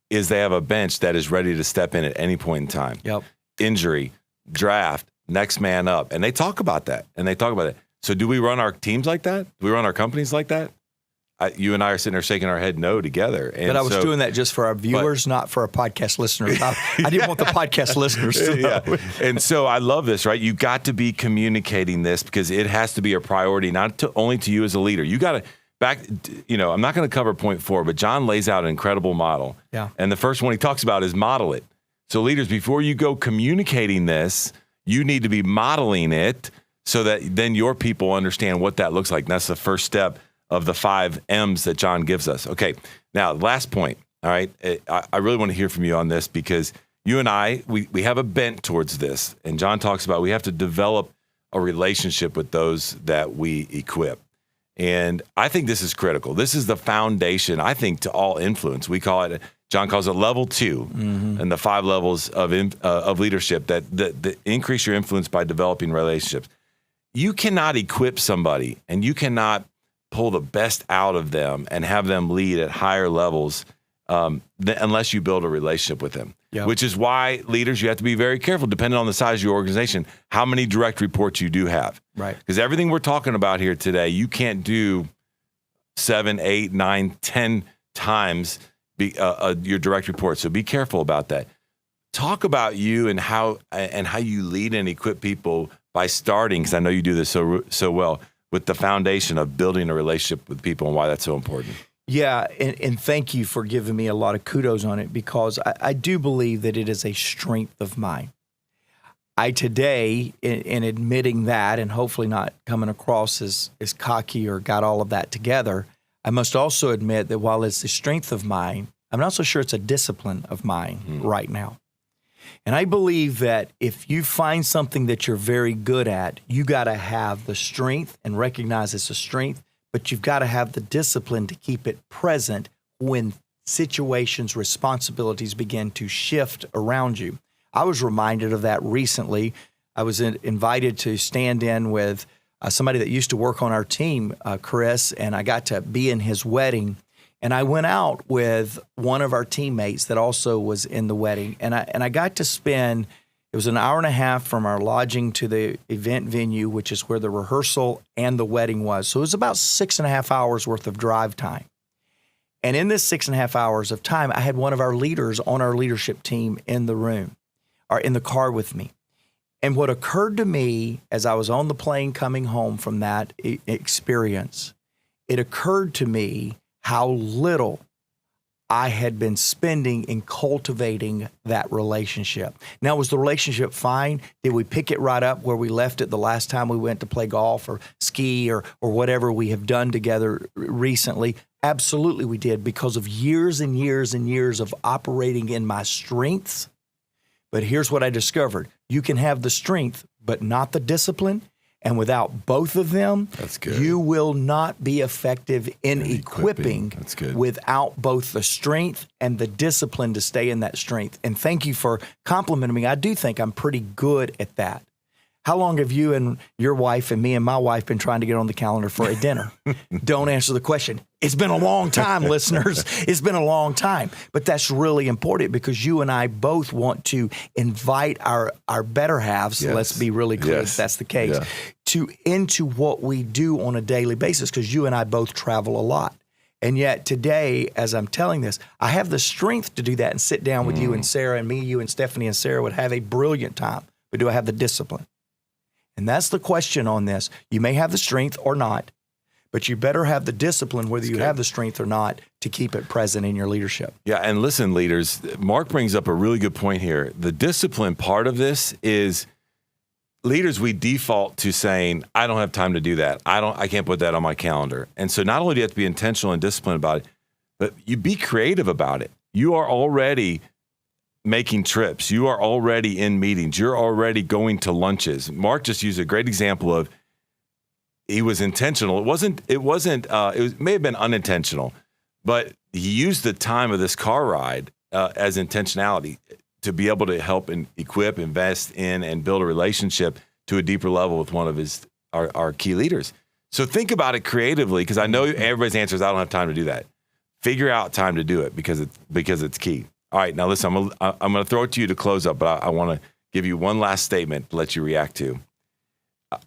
is they have a bench that is ready to step in at any point in time. Yep. Injury, draft, next man up. And they talk about that. So do we run our teams like that? Do we run our companies like that? You and I are sitting there shaking our head no together. And but I was doing that just for our viewers, not for our podcast listeners. I didn't want the podcast listeners to know. Yeah. And so I love this, right? You got to be communicating this because it has to be a priority, not only to you as a leader. You got to I'm not going to cover point 4, but John lays out an incredible model. Yeah. And the first one he talks about is model it. So leaders, before you go communicating this, you need to be modeling it so that then your people understand what that looks like. And that's the first step of the 5 M's that John gives us. Okay, now last point, all right? I really want to hear from you on this because you and I, we have a bent towards this. And John talks about we have to develop a relationship with those that we equip. And I think this is critical. This is the foundation, I think, to all influence. We call it, John calls it level 2, and the 5 levels of leadership that increase your influence by developing relationships. You cannot equip somebody and you cannot pull the best out of them and have them lead at higher levels unless you build a relationship with them. Yep. Which is why leaders, you have to be very careful, depending on the size of your organization, how many direct reports you do have. Right. Because everything we're talking about here today, you can't do 7, 8, 9, 10 times your direct report. So be careful about that. Talk about you and how you lead and equip people by starting, because I know you do this so well, with the foundation of building a relationship with people and why that's so important. Yeah, and thank you for giving me a lot of kudos on it because I do believe that it is a strength of mine. I today, in admitting that and hopefully not coming across as cocky or got all of that together, I must also admit that while it's a strength of mine, I'm not so sure it's a discipline of mine right now. And I believe that if you find something that you're very good at, you got to have the strength and recognize it's a strength, but you've got to have the discipline to keep it present when situations, responsibilities begin to shift around you. I was reminded of that recently. I was invited to stand in with somebody that used to work on our team, Chris, and I got to be in his wedding. And I went out with one of our teammates that also was in the wedding. And I got to spend, it was an hour and a half from our lodging to the event venue, which is where the rehearsal and the wedding was. So it was about 6.5 hours worth of drive time. And in this 6.5 hours of time, I had one of our leaders on our leadership team in the room, or in the car with me. And what occurred to me as I was on the plane coming home from that experience, it occurred to me how little I had been spending in cultivating that relationship. Now, was the relationship fine? Did we pick it right up where we left it the last time we went to play golf or ski or whatever we have done together recently? Absolutely we did, because of years and years and years of operating in my strengths. But here's what I discovered. You can have the strength, but not the discipline. And without both of them, That's good. you will not be effective in equipping That's good. without both the strength and the discipline to stay in that strength. And thank you for complimenting me. I do think I'm pretty good at that. How long have you and your wife and me and my wife been trying to get on the calendar for a dinner? Don't answer the question. It's been a long time, listeners. It's been a long time. But that's really important because you and I both want to invite our better halves, Yes. let's be really clear Yes. if that's the case, Yeah. into what we do on a daily basis, because you and I both travel a lot. And yet today, as I'm telling this, I have the strength to do that and sit down with you and Sarah and me, you and Stephanie and Sarah would have a brilliant time. But do I have the discipline? And that's the question on this. You may have the strength or not, but you better have the discipline, whether you have the strength or not, to keep it present in your leadership. Yeah, and listen, leaders, Mark brings up a really good point here. The discipline part of this is leaders, we default to saying, I don't have time to do that. I can't put that on my calendar. And so not only do you have to be intentional and disciplined about it, but you be creative about it. You are already making trips. You are already in meetings. You're already going to lunches. Mark just used a great example of he was intentional. It may have been unintentional, but he used the time of this car ride as intentionality to be able to help and equip, invest in, and build a relationship to a deeper level with one of our key leaders. So think about it creatively, because I know everybody's answer is, I don't have time to do that. Figure out time to do it because it's key. All right, now listen, I'm going to throw it to you to close up, but I want to give you one last statement to let you react to.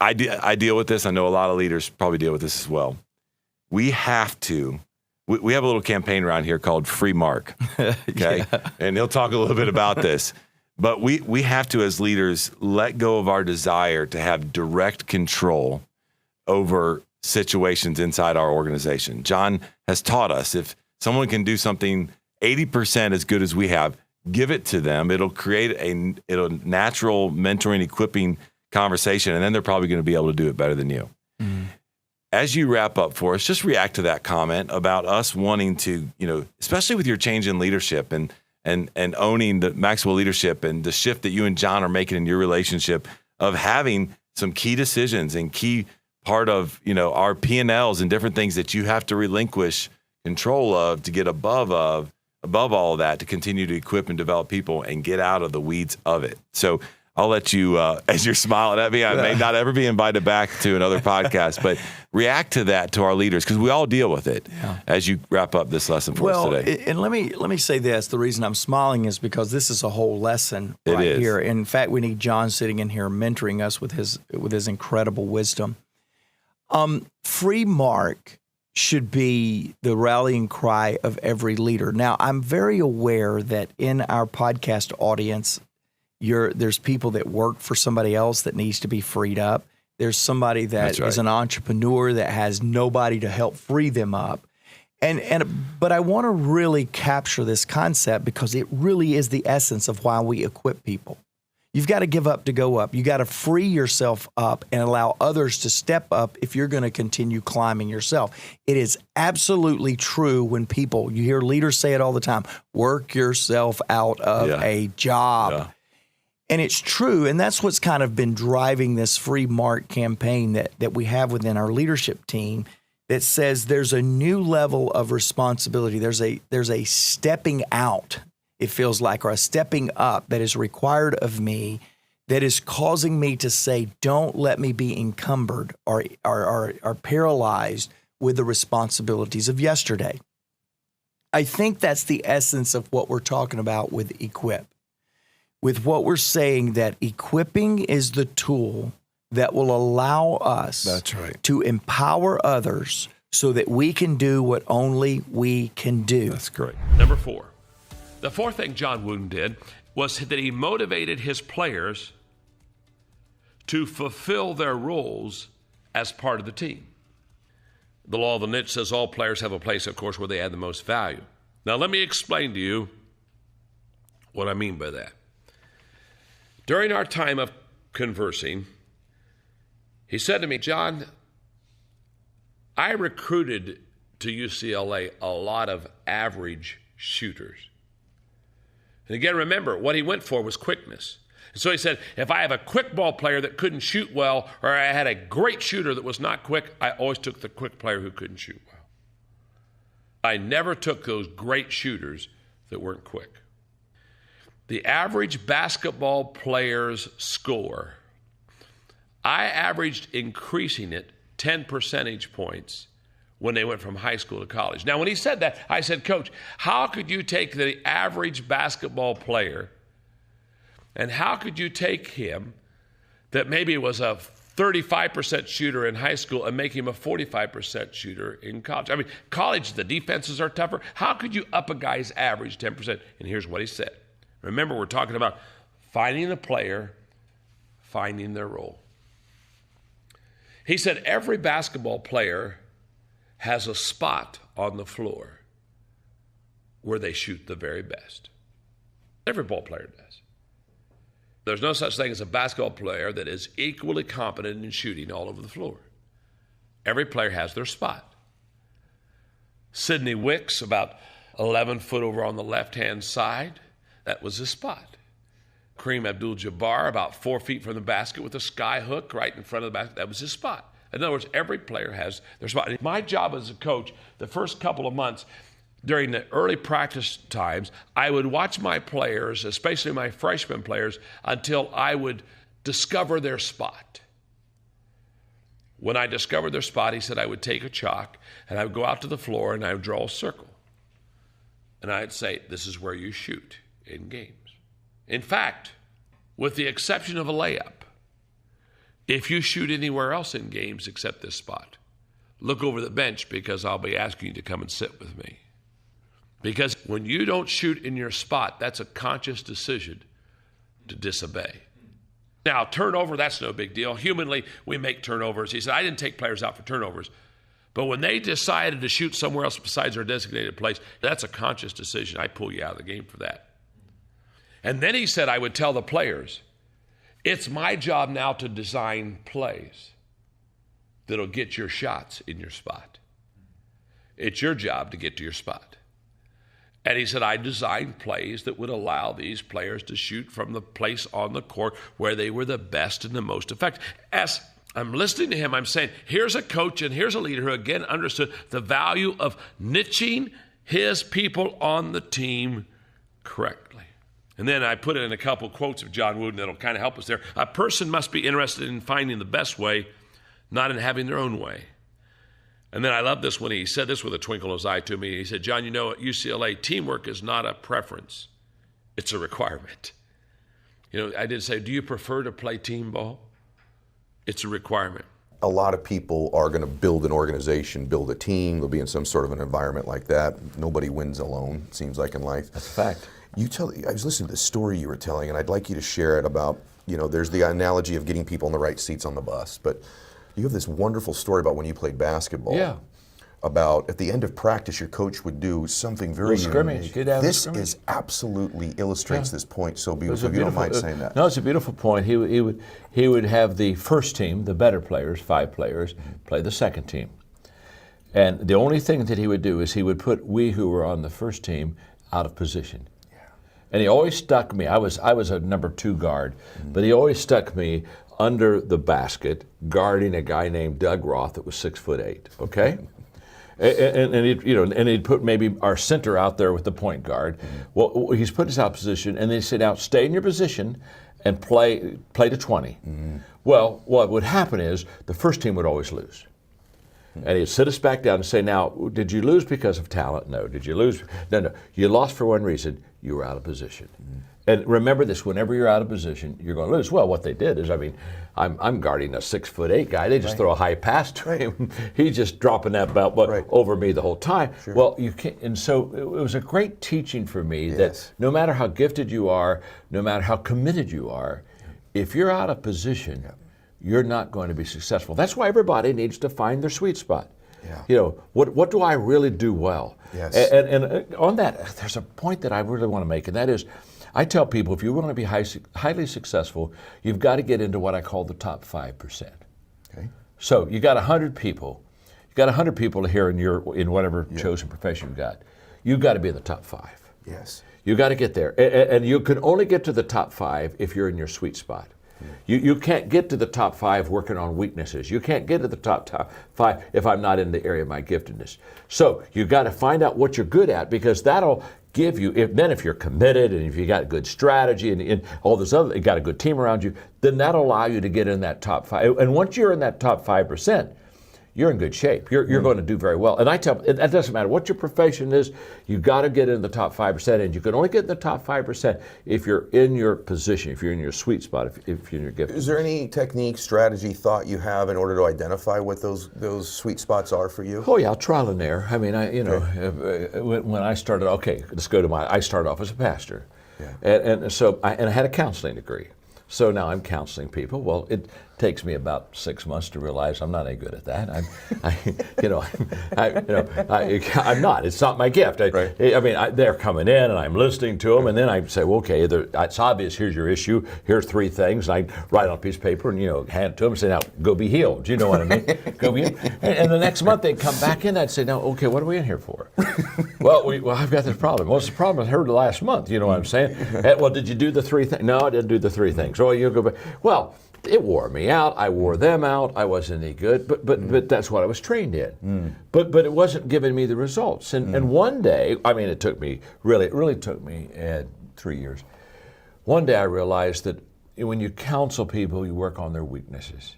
I deal with this. I know a lot of leaders probably deal with this as well. We have to. We have a little campaign around here called Free Mark, okay? Yeah. And he'll talk a little bit about this. But we have to, as leaders, let go of our desire to have direct control over situations inside our organization. John has taught us if someone can do something 80% as good as we have, give it to them. It'll create a natural mentoring, equipping conversation, and then they're probably going to be able to do it better than you. Mm-hmm. As you wrap up for us, just react to that comment about us wanting to, especially with your change in leadership and owning the Maxwell leadership and the shift that you and John are making in your relationship of having some key decisions and key part of, our P&Ls and different things that you have to relinquish control of to get above all of that, to continue to equip and develop people and get out of the weeds of it. So I'll let you, as you're smiling at me, I may not ever be invited back to another podcast, but react to that, to our leaders, because we all deal with it as you wrap up this lesson for us today. And let me say this. The reason I'm smiling is because this is a whole lesson right here. In fact, we need John sitting in here mentoring us with his incredible wisdom. Free Mark should be the rallying cry of every leader. Now, I'm very aware that in our podcast audience, there's people that work for somebody else that needs to be freed up. There's somebody that is an entrepreneur that has nobody to help free them up. But I want to really capture this concept because it really is the essence of why we equip people. You've got to give up to go up. You got to free yourself up and allow others to step up if you're going to continue climbing yourself. It is absolutely true when you hear leaders say it all the time, work yourself out of a job. Yeah. And it's true, and that's what's kind of been driving this Free Mark campaign that we have within our leadership team that says there's a new level of responsibility. There's a stepping out, it feels like, or a stepping up that is required of me that is causing me to say, don't let me be encumbered or paralyzed with the responsibilities of yesterday. I think that's the essence of what we're talking about with Equip. With what we're saying, that equipping is the tool that will allow us to empower others so that we can do what only we can do. That's great. Number 4. The fourth thing John Wooden did was that he motivated his players to fulfill their roles as part of the team. The law of the niche says all players have a place, of course, where they add the most value. Now, let me explain to you what I mean by that. During our time of conversing, he said to me, John, I recruited to UCLA a lot of average shooters. And again, remember, what he went for was quickness. And so he said, if I have a quick ball player that couldn't shoot well, or I had a great shooter that was not quick, I always took the quick player who couldn't shoot well. I never took those great shooters that weren't quick. The average basketball player's score, I averaged increasing it 10 percentage points when they went from high school to college. Now, when he said that, I said, Coach, how could you take the average basketball player and how could you take him that maybe was a 35% shooter in high school and make him a 45% shooter in college? I mean, college, the defenses are tougher. How could you up a guy's average 10%? And here's what he said. Remember, we're talking about finding the player, finding their role. He said every basketball player has a spot on the floor where they shoot the very best. Every ball player does. There's no such thing as a basketball player that is equally competent in shooting all over the floor. Every player has their spot. Sidney Wicks, about 11 foot over on the left-hand side, that was his spot. Kareem Abdul-Jabbar, about 4 feet from the basket with a sky hook right in front of the basket, that was his spot. In other words, every player has their spot. And my job as a coach, the first couple of months, during the early practice times, I would watch my players, especially my freshman players, until I would discover their spot. When I discovered their spot, he said I would take a chalk and I would go out to the floor and I would draw a circle. And I'd say, this is where you shoot in games. In fact, with the exception of a layup, if you shoot anywhere else in games except this spot, look over the bench because I'll be asking you to come and sit with me. Because when you don't shoot in your spot, that's a conscious decision to disobey. Now, turnover, that's no big deal. Humanly, we make turnovers. He said, I didn't take players out for turnovers. But when they decided to shoot somewhere else besides their designated place, that's a conscious decision. I pull you out of the game for that. And then he said, I would tell the players, it's my job now to design plays that'll get your shots in your spot. It's your job to get to your spot. And he said, I designed plays that would allow these players to shoot from the place on the court where they were the best and the most effective. As I'm listening to him, I'm saying, here's a coach and here's a leader who again understood the value of niching his people on the team correctly. And then I put it in a couple quotes of John Wooden that'll kind of help us there. A person must be interested in finding the best way, not in having their own way. And then I love this when he said this with a twinkle in his eye to me. He said, John, you know at UCLA, teamwork is not a preference. It's a requirement. You know, I did say, do you prefer to play team ball? It's a requirement. A lot of people are going to build an organization, build a team. They'll be in some sort of an environment like that. Nobody wins alone, it seems like in life. That's a fact. I was listening to the story you were telling, and I'd like you to share it about, you know, there's the analogy of getting people in the right seats on the bus, but you have this wonderful story about when you played basketball. Yeah. about at the end of practice, your coach would do something very Little scrimmage. unique. You'd have a This scrimmage. is absolutely illustrates this point so It was beautifully. a If you don't beautiful- mind saying that. No, it's a beautiful point. He would have the first team, the better players, 5 players, play the second team. And the only thing that he would do is he would put we who were on the first team out of position. And he always stuck me. I was a number 2 guard, but he always stuck me under the basket guarding a guy named Doug Roth that was 6'8". Okay. And he'd put maybe our center out there with the point guard. Well, he's put us out of position, and they said, now stay in your position and play to 20. Well, what would happen is the first team would always lose. And he'd sit us back down and say, now, did you lose because of talent? No. Did you lose? No. You lost for one reason. You were out of position. And remember this, whenever you're out of position, you're going to lose. Well, what they did is, I'm guarding a 6'8" guy. They just throw a high pass to him. He's just dropping that belt over me the whole time. Sure. Well, you can't. And so it was a great teaching for me that no matter how gifted you are, no matter how committed you are, if you're out of position, you're not going to be successful. That's why everybody needs to find their sweet spot. Yeah. What do I really do well? Yes. And on that, there's a point that I really want to make, and that is, I tell people, if you want to be highly successful, you've got to get into what I call the top 5%. Okay. So you got 100 people. You got 100 people here in whatever chosen profession you've got. You've got to be in the top 5. Yes. You got to get there, and you can only get to the top 5 if you're in your sweet spot. You can't get to the top 5 working on weaknesses. You can't get to the top 5 if I'm not in the area of my giftedness. So you got to find out what you're good at, because that'll give you, if you're committed and if you got good strategy and all this other, you got a good team around you, then that'll allow you to get in that top 5. And once you're in that top 5%, you're in good shape. You're going to do very well. And I tell them, it doesn't matter what your profession is, you got to get in the top 5%. And you can only get in the top 5% if you're in your position, if you're in your sweet spot, if you're in your gift. Is there any technique, strategy, thought you have in order to identify what those sweet spots are for you? Oh yeah, trial and error. I mean, when I started, let's go to I started off as a pastor. And so I had a counseling degree. So now I'm counseling people. Well, it takes me about 6 months to realize I'm not any good at that. I'm not. It's not my gift. They're coming in and I'm listening to them, and then I say, well, okay, it's obvious. Here's your issue. Here's 3 things. And I write on a piece of paper and hand it to them and say, now go be healed. Do you know what I mean? Go be healed. And the next month they'd come back in. I'd say, now, okay, what are we in here for? well, I've got this problem. What's the problem? I heard last month. You know what I'm saying? Well, did you do the 3 things? No, I didn't do the 3 things. Oh, you go back. Well, it wore me out. I wore them out. I wasn't any good. But that's what I was trained in. But it wasn't giving me the results. And one day, it took me really took me 3 years. One day I realized that when you counsel people, you work on their weaknesses,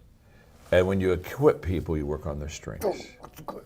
and when you equip people, you work on their strengths. Oh, that's good.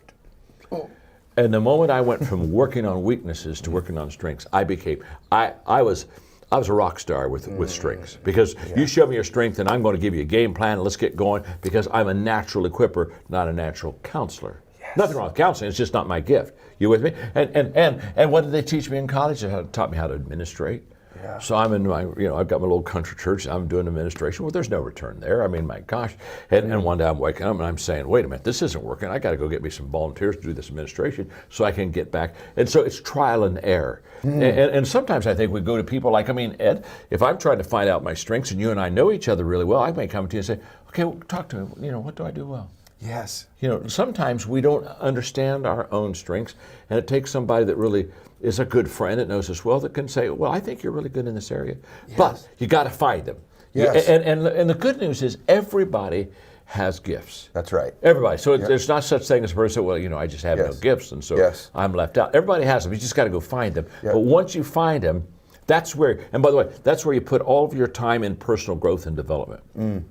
Oh. And the moment I went from working on weaknesses to working on strengths, I was a rock star with strengths, because you show me your strength and I'm going to give you a game plan and let's get going, because I'm a natural equipper, not a natural counselor. Yes. Nothing wrong with counseling, it's just not my gift. You with me? And what did they teach me in college? They taught me how to administrate. Yeah. So I'm in my, I've got my little country church, I'm doing administration. Well, there's no return there. My gosh. And one day I'm waking up and I'm saying, wait a minute, this isn't working. I got to go get me some volunteers to do this administration so I can get back. And so it's trial and error. And sometimes I think we go to people like, Ed, if I'm trying to find out my strengths and you and I know each other really well, I may come to you and say, okay, well, talk to me. What do I do well? Yes. Sometimes we don't understand our own strengths, and it takes somebody that really is a good friend that knows us well that can say, well, I think you're really good in this area. Yes. But you got to find them. Yes. And the good news is everybody has gifts. That's right. Everybody. So there's not such thing as a person, well, I just have no gifts, and so I'm left out. Everybody has them. You just got to go find them. Yep. But once you find them, that's where, and by the way, that's where you put all of your time in personal growth and development.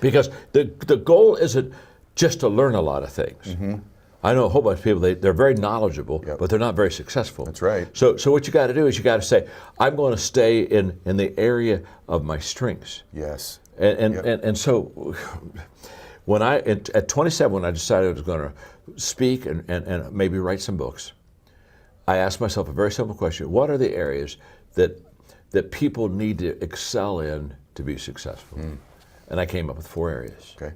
Because the goal isn't just to learn a lot of things. I know a whole bunch of people, they're very knowledgeable, but they're not very successful. That's right. So what you got to do is you got to say, I'm going to stay in the area of my strengths. Yes. And so when at 27, when I decided I was going to speak and maybe write some books, I asked myself a very simple question. What are the areas that people need to excel in to be successful? And I came up with 4 areas. Okay.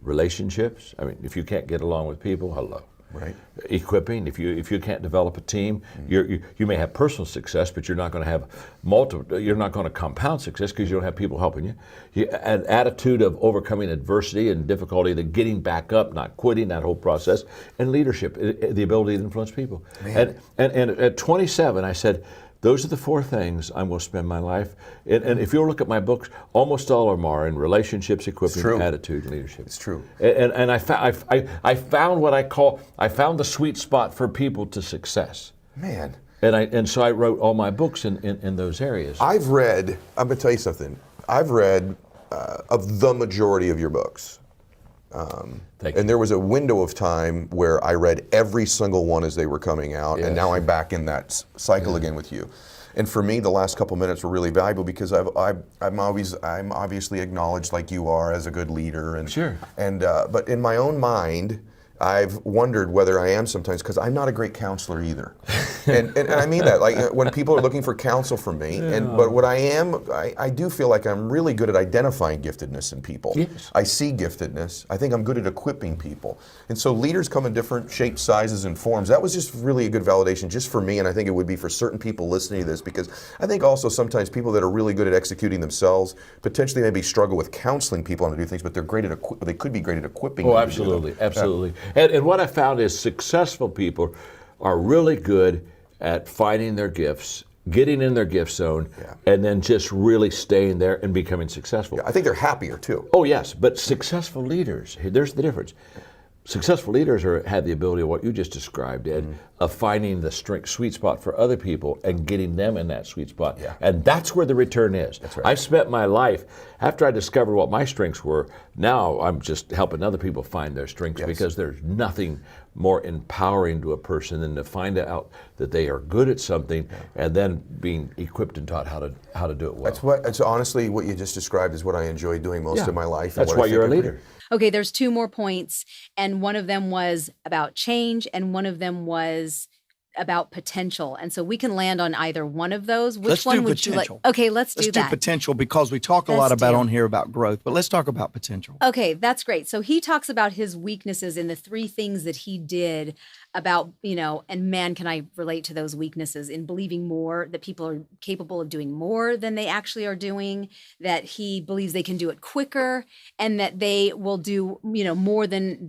Relationships. If you can't get along with people, hello. Right. Equipping. If you can't develop a team, you may have personal success, but you're not going to have multiple. You're not going to compound success because you don't have people helping you. An attitude of overcoming adversity and difficulty, the getting back up, not quitting, that whole process, and leadership, the ability to influence people. And at 27, I said, those are the 4 things I'm going to spend my life. And if you'll look at my books, almost all of them are in relationships, equipping, attitude, and leadership. It's true. And I found what I found the sweet spot for people to success. Man. And so I wrote all my books in those areas. I'm going to tell you something. I've read of the majority of your books. Thank you. And there was a window of time where I read every single one as they were coming out, and now I'm back in that cycle again with you. And for me, the last couple minutes were really valuable because I'm obviously acknowledged like you are as a good leader, and Sure. But in my own mind, I've wondered whether I am sometimes, because I'm not a great counselor either. And I mean that, like when people are looking for counsel from me, but what I am, I do feel like I'm really good at identifying giftedness in people. Yes. I see giftedness. I think I'm good at equipping people. And so leaders come in different shapes, sizes, and forms. That was just really a good validation just for me, and I think it would be for certain people listening to this, because I think also sometimes people that are really good at executing themselves potentially maybe struggle with counseling people on to do things, but they're great at they could be great at equipping them to do them. Absolutely, absolutely. And what I found is successful people are really good at finding their gifts, getting in their gift zone, and then just really staying there and becoming successful. I think they're happier too. Oh yes, but successful leaders, there's the difference. Successful leaders have the ability of what you just described, Ed, of finding the sweet spot for other people and getting them in that sweet spot. Yeah. And that's where the return is. That's right. I've spent my life, after I discovered what my strengths were, now I'm just helping other people find their strengths, because there's nothing more empowering to a person than to find out that they are good at something and then being equipped and taught how to do it well. That's honestly what you just described is what I enjoy doing most of my life. That's why you're a leader. Okay, there's 2 more points, and one of them was about change, and one of them was about potential. And so we can land on either one of those. Which Let's one do would you like? potential. Okay, let's do that. Let's do potential, because we talk a lot about on here about growth, but let's talk about potential. Okay, that's great. So he talks about his weaknesses in the 3 things that he did about, and man, can I relate to those weaknesses in believing more, that people are capable of doing more than they actually are doing, that he believes they can do it quicker, and that they will do, more than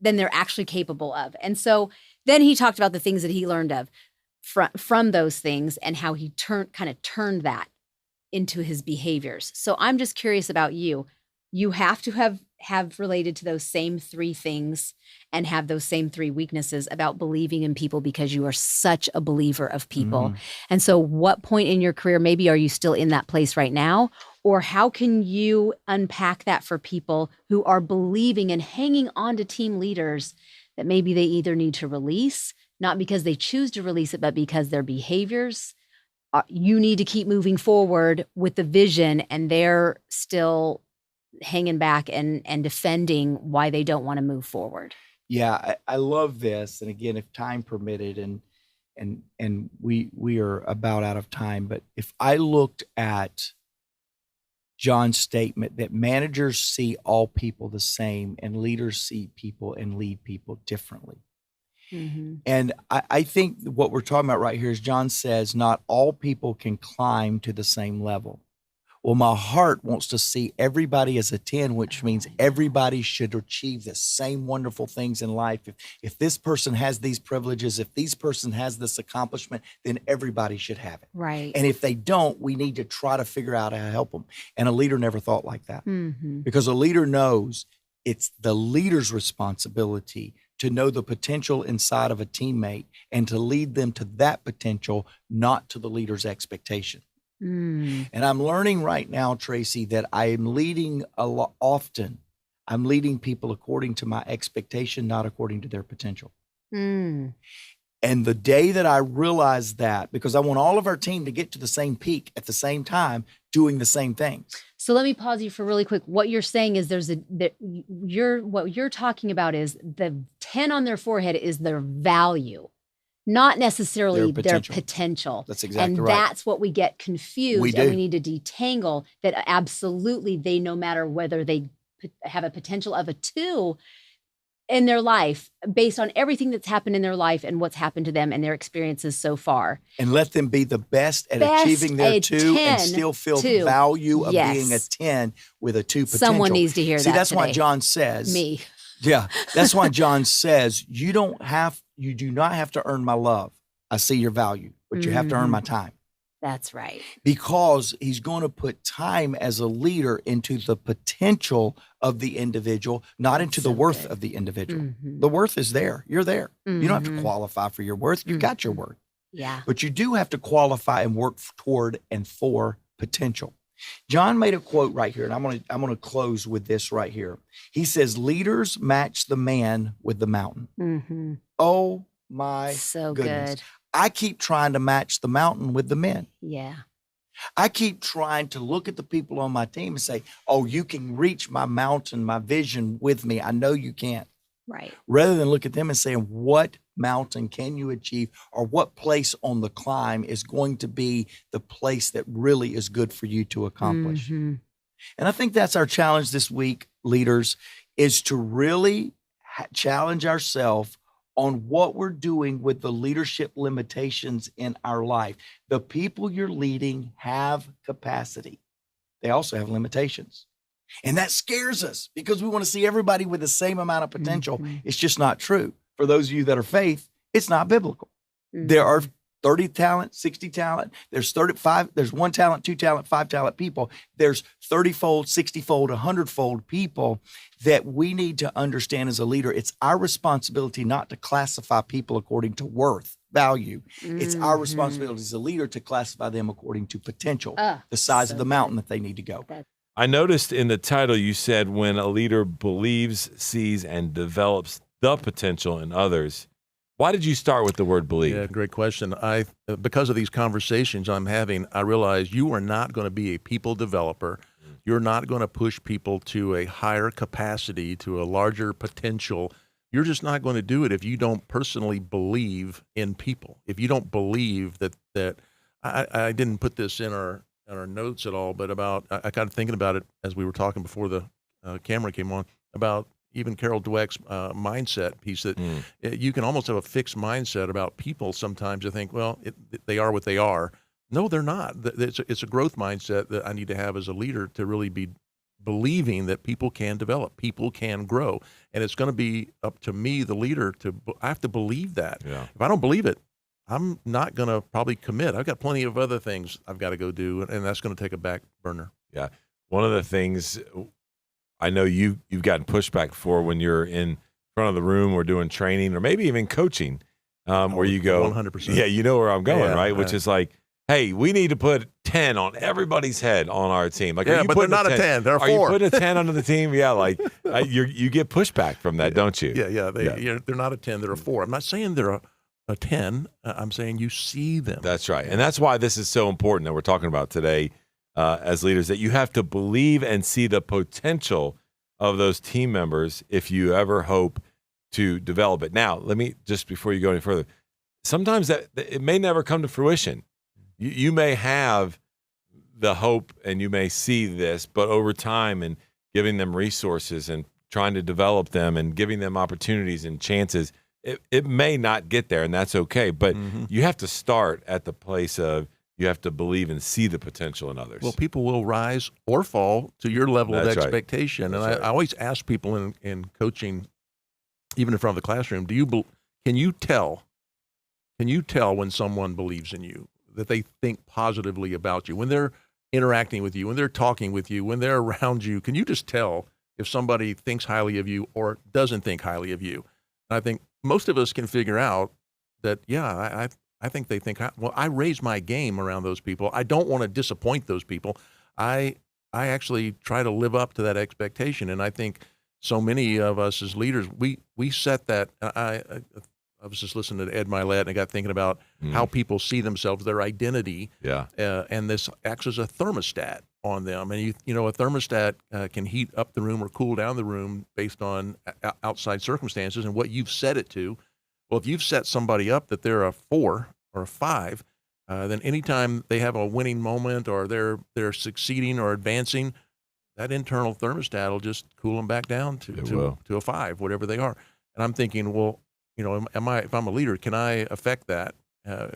they're actually capable of. And so then he talked about the things that he learned of from those things and how he turned that into his behaviors. So I'm just curious about you. You have to have related to those same 3 things and have those same 3 weaknesses about believing in people, because you are such a believer of people. And so what point in your career, maybe are you still in that place right now? Or how can you unpack that for people who are believing and hanging on to team leaders that maybe they either need to release, not because they choose to release it, but because their behaviors, you need to keep moving forward with the vision, and they're still hanging back and defending why they don't want to move forward. Yeah, I love this. And again, if time permitted, and we are about out of time, but if I looked at John's statement that managers see all people the same and leaders see people and lead people differently. And I think what we're talking about right here is John says not all people can climb to the same level. Well, my heart wants to see everybody as a 10, which means everybody should achieve the same wonderful things in life. If this person has these privileges, if this person has this accomplishment, then everybody should have it. Right. And if they don't, we need to try to figure out how to help them. And a leader never thought like that, because a leader knows it's the leader's responsibility to know the potential inside of a teammate and to lead them to that potential, not to the leader's expectation. And I'm learning right now, Tracy, that I am leading often. I'm leading people according to my expectation, not according to their potential. And the day that I realized that, because I want all of our team to get to the same peak at the same time, doing the same things. So let me pause you for really quick. What you're saying is what you're talking about is the 10 on their forehead is their value, not necessarily their potential. That's exactly and right. And that's what we get confused. We do. And we need to detangle that. Absolutely, they, no matter whether they have a potential of a 2, in their life based on everything that's happened in their life and what's happened to them and their experiences so far. And let them be the best at Best achieving their a 2 and 10 still feel too. the value of Yes. being a 10 with a 2 potential. Someone needs to hear See, that that's why today. John says. Me. Yeah, that's why John says you do not have to earn my love. I see your value, but you have to earn my time. That's right. Because he's going to put time as a leader into the potential of the individual, not into the worth of the individual. The worth is there. You're there. You don't have to qualify for your worth. You've got your worth. Yeah. But you do have to qualify and work toward and for potential. John made a quote right here, and I'm going to close with this right here. He says, "Leaders match the man with the mountain." Oh my So goodness. good. I keep trying to match the mountain with the men. Yeah. I keep trying to look at the people on my team and say, "Oh, you can reach my mountain, my vision with me. I know you can." Right. Rather than look at them and saying, what mountain can you achieve, or what place on the climb is going to be the place that really is good for you to accomplish. And I think that's our challenge this week, leaders, is to really challenge ourselves on what we're doing with the leadership limitations in our life. The people you're leading have capacity. They also have limitations. And that scares us because we want to see everybody with the same amount of potential. It's just not true. For those of you that are faith, it's not biblical. There are 30 talent, 60 talent. There's 35. There's 1 talent, 2 talent, 5 talent people. There's 30-fold, 60-fold, 100-fold people that we need to understand as a leader. It's our responsibility not to classify people according to worth, value. It's our responsibility as a leader to classify them according to potential, the size of the mountain that they need to go. I noticed in the title you said when a leader believes, sees, and develops the potential in others. Why did you start with the word believe? Yeah, great question. Because of these conversations I'm having, I realize you are not going to be a people developer. You're not going to push people to a higher capacity, to a larger potential. You're just not going to do it if you don't personally believe in people. If you don't believe that I didn't put this in our notes at all, but I got thinking about it as we were talking before the camera came on, about even Carol Dweck's mindset piece, that you can almost have a fixed mindset about people sometimes. You think, well, they are what they are. No, they're not. It's a growth mindset that I need to have as a leader, to really be believing that people can develop, people can grow. And it's going to be up to me, the leader, I have to believe that. Yeah. If I don't believe it, I'm not going to probably commit. I've got plenty of other things I've got to go do, and that's going to take a back burner. Yeah. One of the things I know you've gotten pushback for when you're in front of the room or doing training or maybe even coaching, where you go, 100%. Yeah, you know where I'm going, Yeah, right? Which is like, hey, we need to put 10 on everybody's head on our team. Like, Yeah, but they're not a 10. They're a 4. Are you putting a 10 under the team? Yeah, like you get pushback from that, don't you? Yeah. They're not a 10. They're a 4. I'm not saying they're a 10. I'm saying you see them. That's right. And that's why this is so important that we're talking about today as leaders, that you have to believe and see the potential of those team members if you ever hope to develop it. Now, let me, just before you go any further, sometimes that it may never come to fruition. You may have the hope and you may see this, but over time and giving them resources and trying to develop them and giving them opportunities and chances, it may not get there, and that's okay. But you have to start at the place of you have to believe and see the potential in others. Well, people will rise or fall to your level of That's right. expectation. And That's right. I always ask people in coaching, even in front of the classroom, can you tell when someone believes in you, that they think positively about you, when they're interacting with you, when they're talking with you, when they're around you? Can you just tell if somebody thinks highly of you or doesn't think highly of you? And I think most of us can figure out that, yeah, I think they think, well, I raise my game around those people. I don't want to disappoint those people. I actually try to live up to that expectation. And I think so many of us as leaders, we set that. I was just listening to Ed Milet, and I got thinking about how people see themselves, their identity. Yeah. And this acts as a thermostat on them. And you know, a thermostat can heat up the room or cool down the room based on outside circumstances and what you've set it to. Well, if you've set somebody up that they're a 4 or a 5, then anytime they have a winning moment or they're succeeding or advancing, that internal thermostat will just cool them back down to a 5, whatever they are. And I'm thinking, well, if I'm a leader, can I affect that?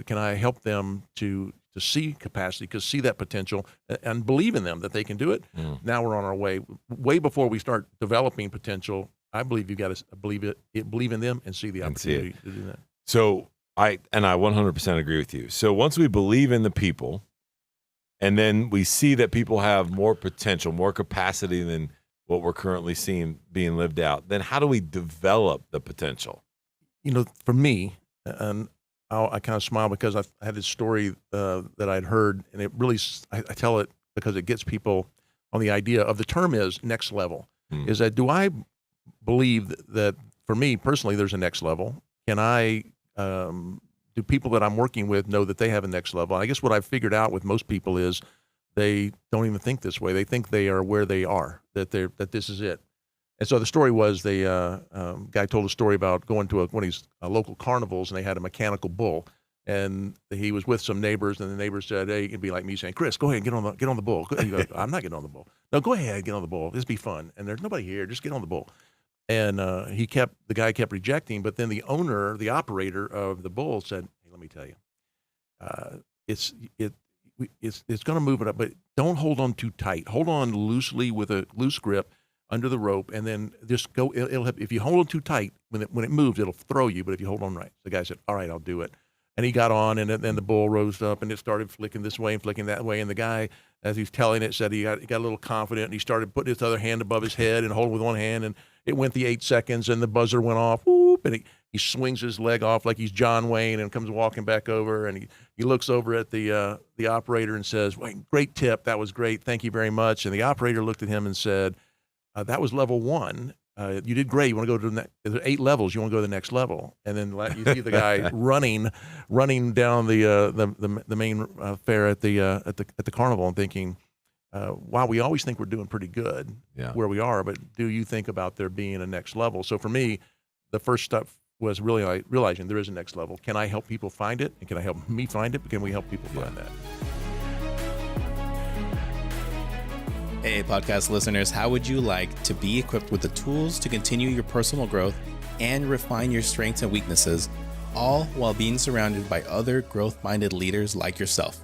Can I help them to see capacity, see that potential, and believe in them that they can do it? Now we're on our way. Way before we start developing potential, I believe you've got to believe in them and see the opportunity to do that. So I 100% agree with you. So once we believe in the people, and then we see that people have more potential, more capacity than what we're currently seeing being lived out, then how do we develop the potential? For me, and I kind of smile because I had this story that I'd heard, and it really, I tell it because it gets people on the idea of the term is next level. Is that, do I believe that for me personally, there's a next level? Can I, do people that I'm working with know that they have a next level? And I guess what I've figured out with most people is they don't even think this way. They think they are where they are, that this is it. And so the story was, guy told a story about going to one of these local carnivals, and they had a mechanical bull, and he was with some neighbors, and the neighbors said, "Hey," it'd be like me saying, "Chris, go ahead, get on the bull." He goes, "I'm not getting on the bull." "No, go ahead, get on the bull. This be fun, and there's nobody here. Just get on the bull." And the guy kept rejecting, but then the owner, the operator of the bull, said, "Hey, let me tell you, it's going to move it up, but don't hold on too tight. Hold on loosely with a loose grip under the rope, and then just go. If you hold on too tight, when it moves, it'll throw you. But if you hold on right." The guy said, "All right, I'll do it." And he got on, and then the bull rose up, and it started flicking this way and flicking that way. And the guy, as he's telling it, said he got a little confident, and he started putting his other hand above his head and holding with one hand, and it went the 8 seconds, and the buzzer went off, whoop, and he swings his leg off like he's John Wayne and comes walking back over, and he looks over at the operator and says, "Wait, great tip. That was great. Thank you very much." And the operator looked at him and said, "That was level 1. You did great. You want to go to there's 8 levels. You want to go to the next level." And then you see the guy running down the main fair at the carnival, and thinking, "Wow, we always think we're doing pretty good where we are, but do you think about there being a next level?" So for me, the first step was really realizing there is a next level. Can I help people find it? And can I help me find it? Can we help people find that? Hey, podcast listeners, how would you like to be equipped with the tools to continue your personal growth and refine your strengths and weaknesses, all while being surrounded by other growth-minded leaders like yourself?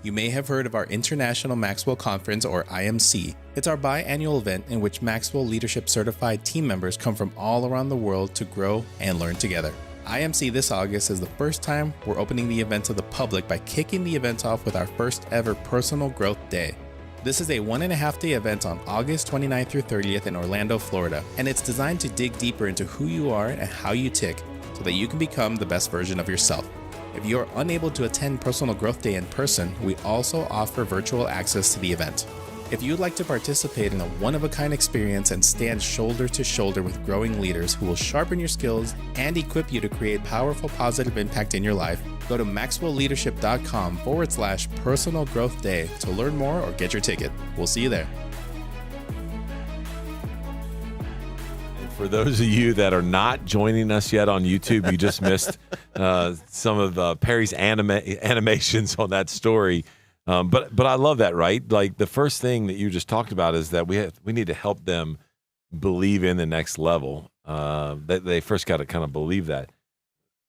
You may have heard of our International Maxwell Conference, or IMC. It's our biannual event in which Maxwell Leadership Certified team members come from all around the world to grow and learn together. IMC this August is the first time we're opening the event to the public by kicking the event off with our first ever Personal Growth Day. This is a 1.5-day event on August 29th through 30th in Orlando, Florida, and it's designed to dig deeper into who you are and how you tick so that you can become the best version of yourself. If you are unable to attend Personal Growth Day in person, we also offer virtual access to the event. If you'd like to participate in a one-of-a-kind experience and stand shoulder to shoulder with growing leaders who will sharpen your skills and equip you to create powerful, positive impact in your life, go to maxwellleadership.com/personal growth day to learn more or get your ticket. We'll see you there. For those of you that are not joining us yet on YouTube, you just missed some of Perry's animations on that story. But I love that, right? Like the first thing that you just talked about is that we need to help them believe in the next level. That they first got to kind of believe that.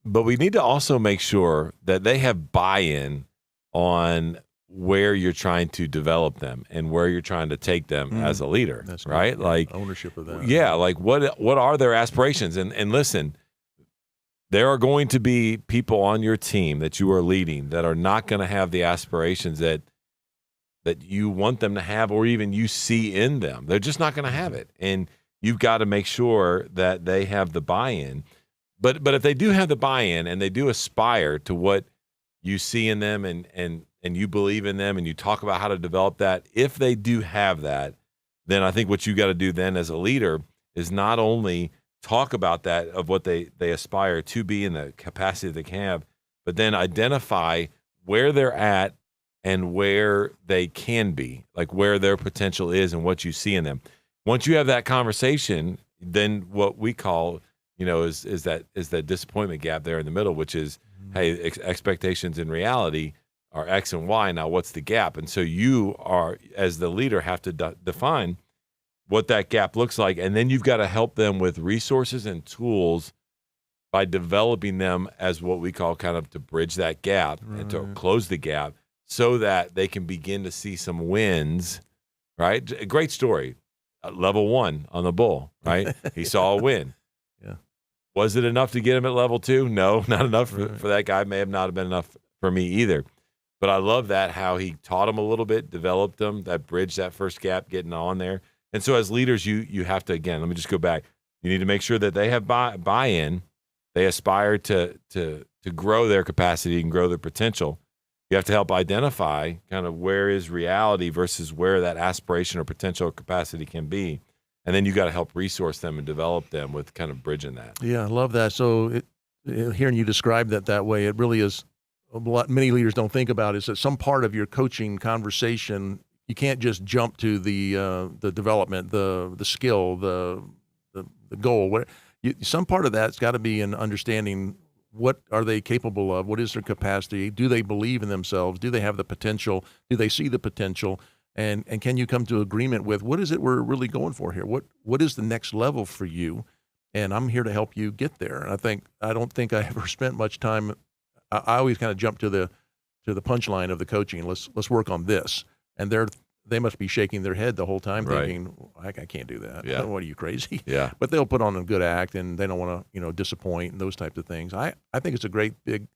But we need to also make sure that they have buy-in on where you're trying to develop them and where you're trying to take them as a leader. That's right. Good. Like ownership of that. Yeah. Like what are their aspirations? And listen, there are going to be people on your team that you are leading that are not going to have the aspirations that you want them to have, or even you see in them. They're just not going to have it. And you've got to make sure that they have the buy-in. But if they do have the buy-in and they do aspire to what you see in them and you believe in them and you talk about how to develop that, if they do have that, then I think what you got to do then as a leader is not only talk about that of what they aspire to be in the capacity they can have, but then identify where they're at and where they can be, like where their potential is and what you see in them. Once you have that conversation, then what we call, is that disappointment gap there in the middle, which is, hey, expectations and reality are X and Y. Now, what's the gap? And so you are, as the leader, have to define what that gap looks like. And then you've got to help them with resources and tools by developing them as what we call kind of to bridge that gap and to close the gap so that they can begin to see some wins, right? A great story. Level 1 on the bull, right? He saw a win. Yeah. Was it enough to get him at level 2? No, not enough for that guy. May have not been enough for me either. But I love that, how he taught him a little bit, developed them, that bridge, that first gap, getting on there. And so as leaders, you have to, again, let me just go back. You need to make sure that they have buy-in. They aspire to grow their capacity and grow their potential. You have to help identify kind of where is reality versus where that aspiration or potential or capacity can be. And then you got to help resource them and develop them with kind of bridging that. Yeah, I love that. So hearing you describe that way, it really is many leaders don't think about is that some part of your coaching conversation, you can't just jump to the development, the skill, the goal. Some part of that's got to be in understanding what are they capable of, what is their capacity, do they believe in themselves, do they have the potential, do they see the potential, and can you come to agreement with what is it we're really going for here? What is the next level for you? And I'm here to help you get there. And I don't think I ever spent much time. I always kind of jump to the punchline of the coaching. Let's work on this, and they must be shaking their head the whole time, thinking, I can't do that. Yeah. What are you, crazy? Yeah. But they'll put on a good act, and they don't want to disappoint and those types of things. I think it's a great big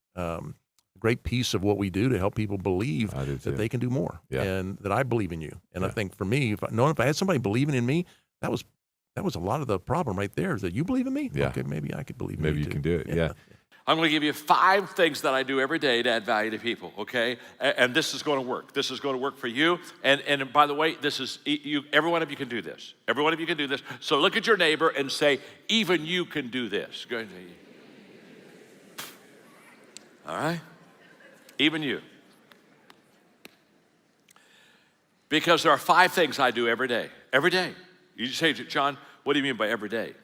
great piece of what we do to help people believe that they can do more, and that I believe in you. And I think for me, if I had somebody believing in me, that was a lot of the problem right there. Is that you believe in me? Yeah. Okay, maybe I could believe in Maybe you you too. can do it. Yeah. I'm going to give you 5 things that I do every day to add value to people, okay? And this is going to work. This is going to work for you. And by the way, this is every one of you can do this. Every one of you can do this. So look at your neighbor and say, even you can do this. Go ahead. All right? Even you. Because there are 5 things I do every day. Every day. You say, John, what do you mean by every day?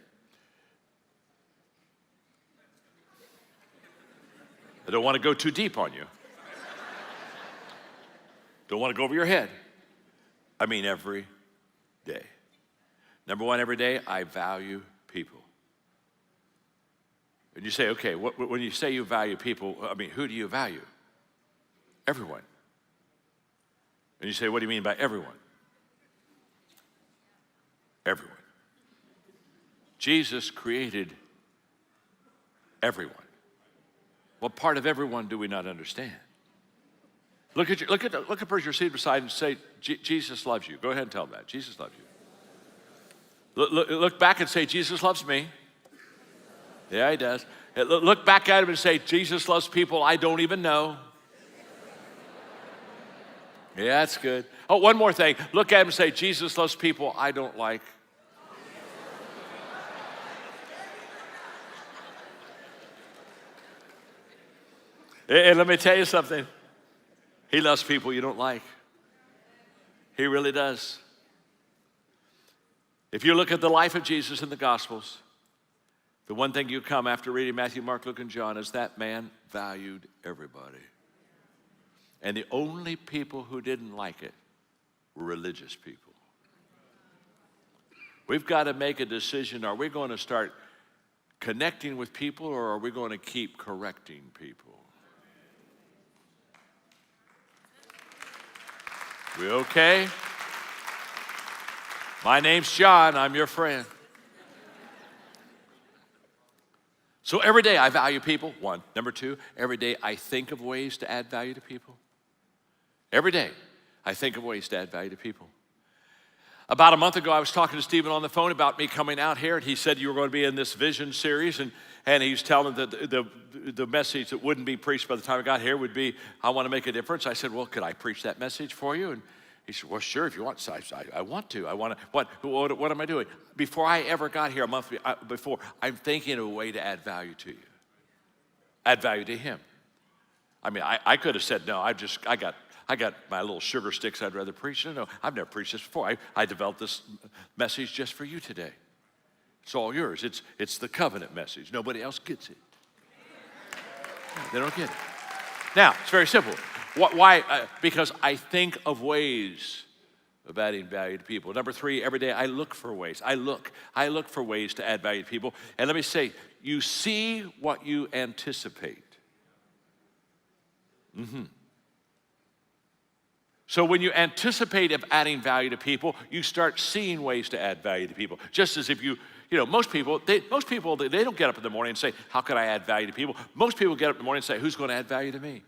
I don't want to go too deep on you. Don't want to go over your head. I mean every day. Number 1, every day, I value people. And you say, okay, when you say you value people, I mean, who do you value? Everyone. And you say, what do you mean by everyone? Everyone. Jesus created everyone. What part of everyone do we not understand? Look at the person you're sitting beside and say, Jesus loves you. Go ahead and tell them that. Jesus loves you. Look back and say, Jesus loves me. Yeah, he does. Look back at him and say, Jesus loves people I don't even know. Yeah, that's good. Oh, one more thing. Look at him and say, Jesus loves people I don't like. And let me tell you something. He loves people you don't like. He really does. If you look at the life of Jesus in the Gospels, the one thing you come after reading Matthew, Mark, Luke, and John is that man valued everybody. And the only people who didn't like it were religious people. We've got to make a decision. Are we going to start connecting with people, or are we going to keep correcting people? We okay? My name's John. I'm your friend. So every day I value people, 1. Number 2, every day I think of ways to add value to people. Every day I think of ways to add value to people. About a month ago, I was talking to Stephen on the phone about me coming out here, and he said you were going to be in this vision series, and he was telling that the message that wouldn't be preached by the time I got here would be, I want to make a difference. I said, well, could I preach that message for you? And he said, well, sure, if you want. So I want to. I want to. What am I doing? Before I ever got here, a month before, I'm thinking of a way to add value to you. Add value to him. I mean, I could have said, no, I got my little sugar sticks I'd rather preach. No, I've never preached this before. I developed this message just for you today. It's all yours. It's the covenant message. Nobody else gets it. They don't get it. Now, it's very simple. Why? Because I think of ways of adding value to people. Number 3, every day I look for ways. I look for ways to add value to people. And let me say, you see what you anticipate. So when you anticipate of adding value to people, you start seeing ways to add value to people. Just as if most people, they don't get up in the morning and say, how can I add value to people? Most people get up in the morning and say, who's going to add value to me?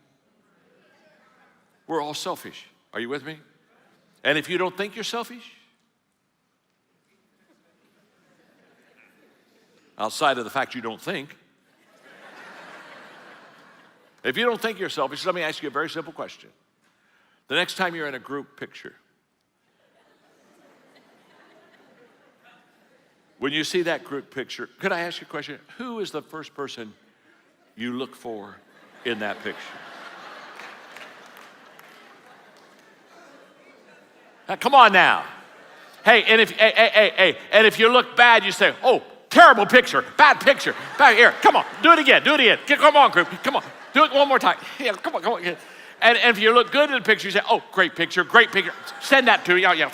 We're all selfish. Are you with me? And if you don't think you're selfish, outside of the fact you don't think, if you don't think you're selfish, let me ask you a very simple question. The next time you're in a group picture, when you see that group picture, could I ask you a question? Who is the first person you look for in that picture? Now, come on now. Hey, and if you look bad, you say, oh, terrible picture, bad picture. Back here, come on, do it again. Come on, group, come on, do it one more time. Yeah, come on. And if you look good in the picture, you say, oh, great picture. Send that to me. Yeah.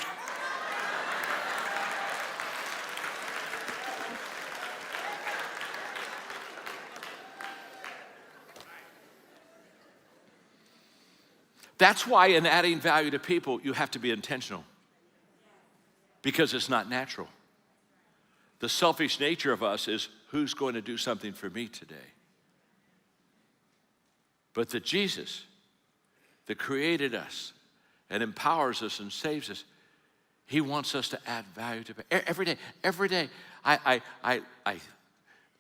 That's why in adding value to people, you have to be intentional. Because it's not natural. The selfish nature of us is, who's going to do something for me today? But the Jesus that created us and empowers us and saves us, he wants us to add value to people. Every day, I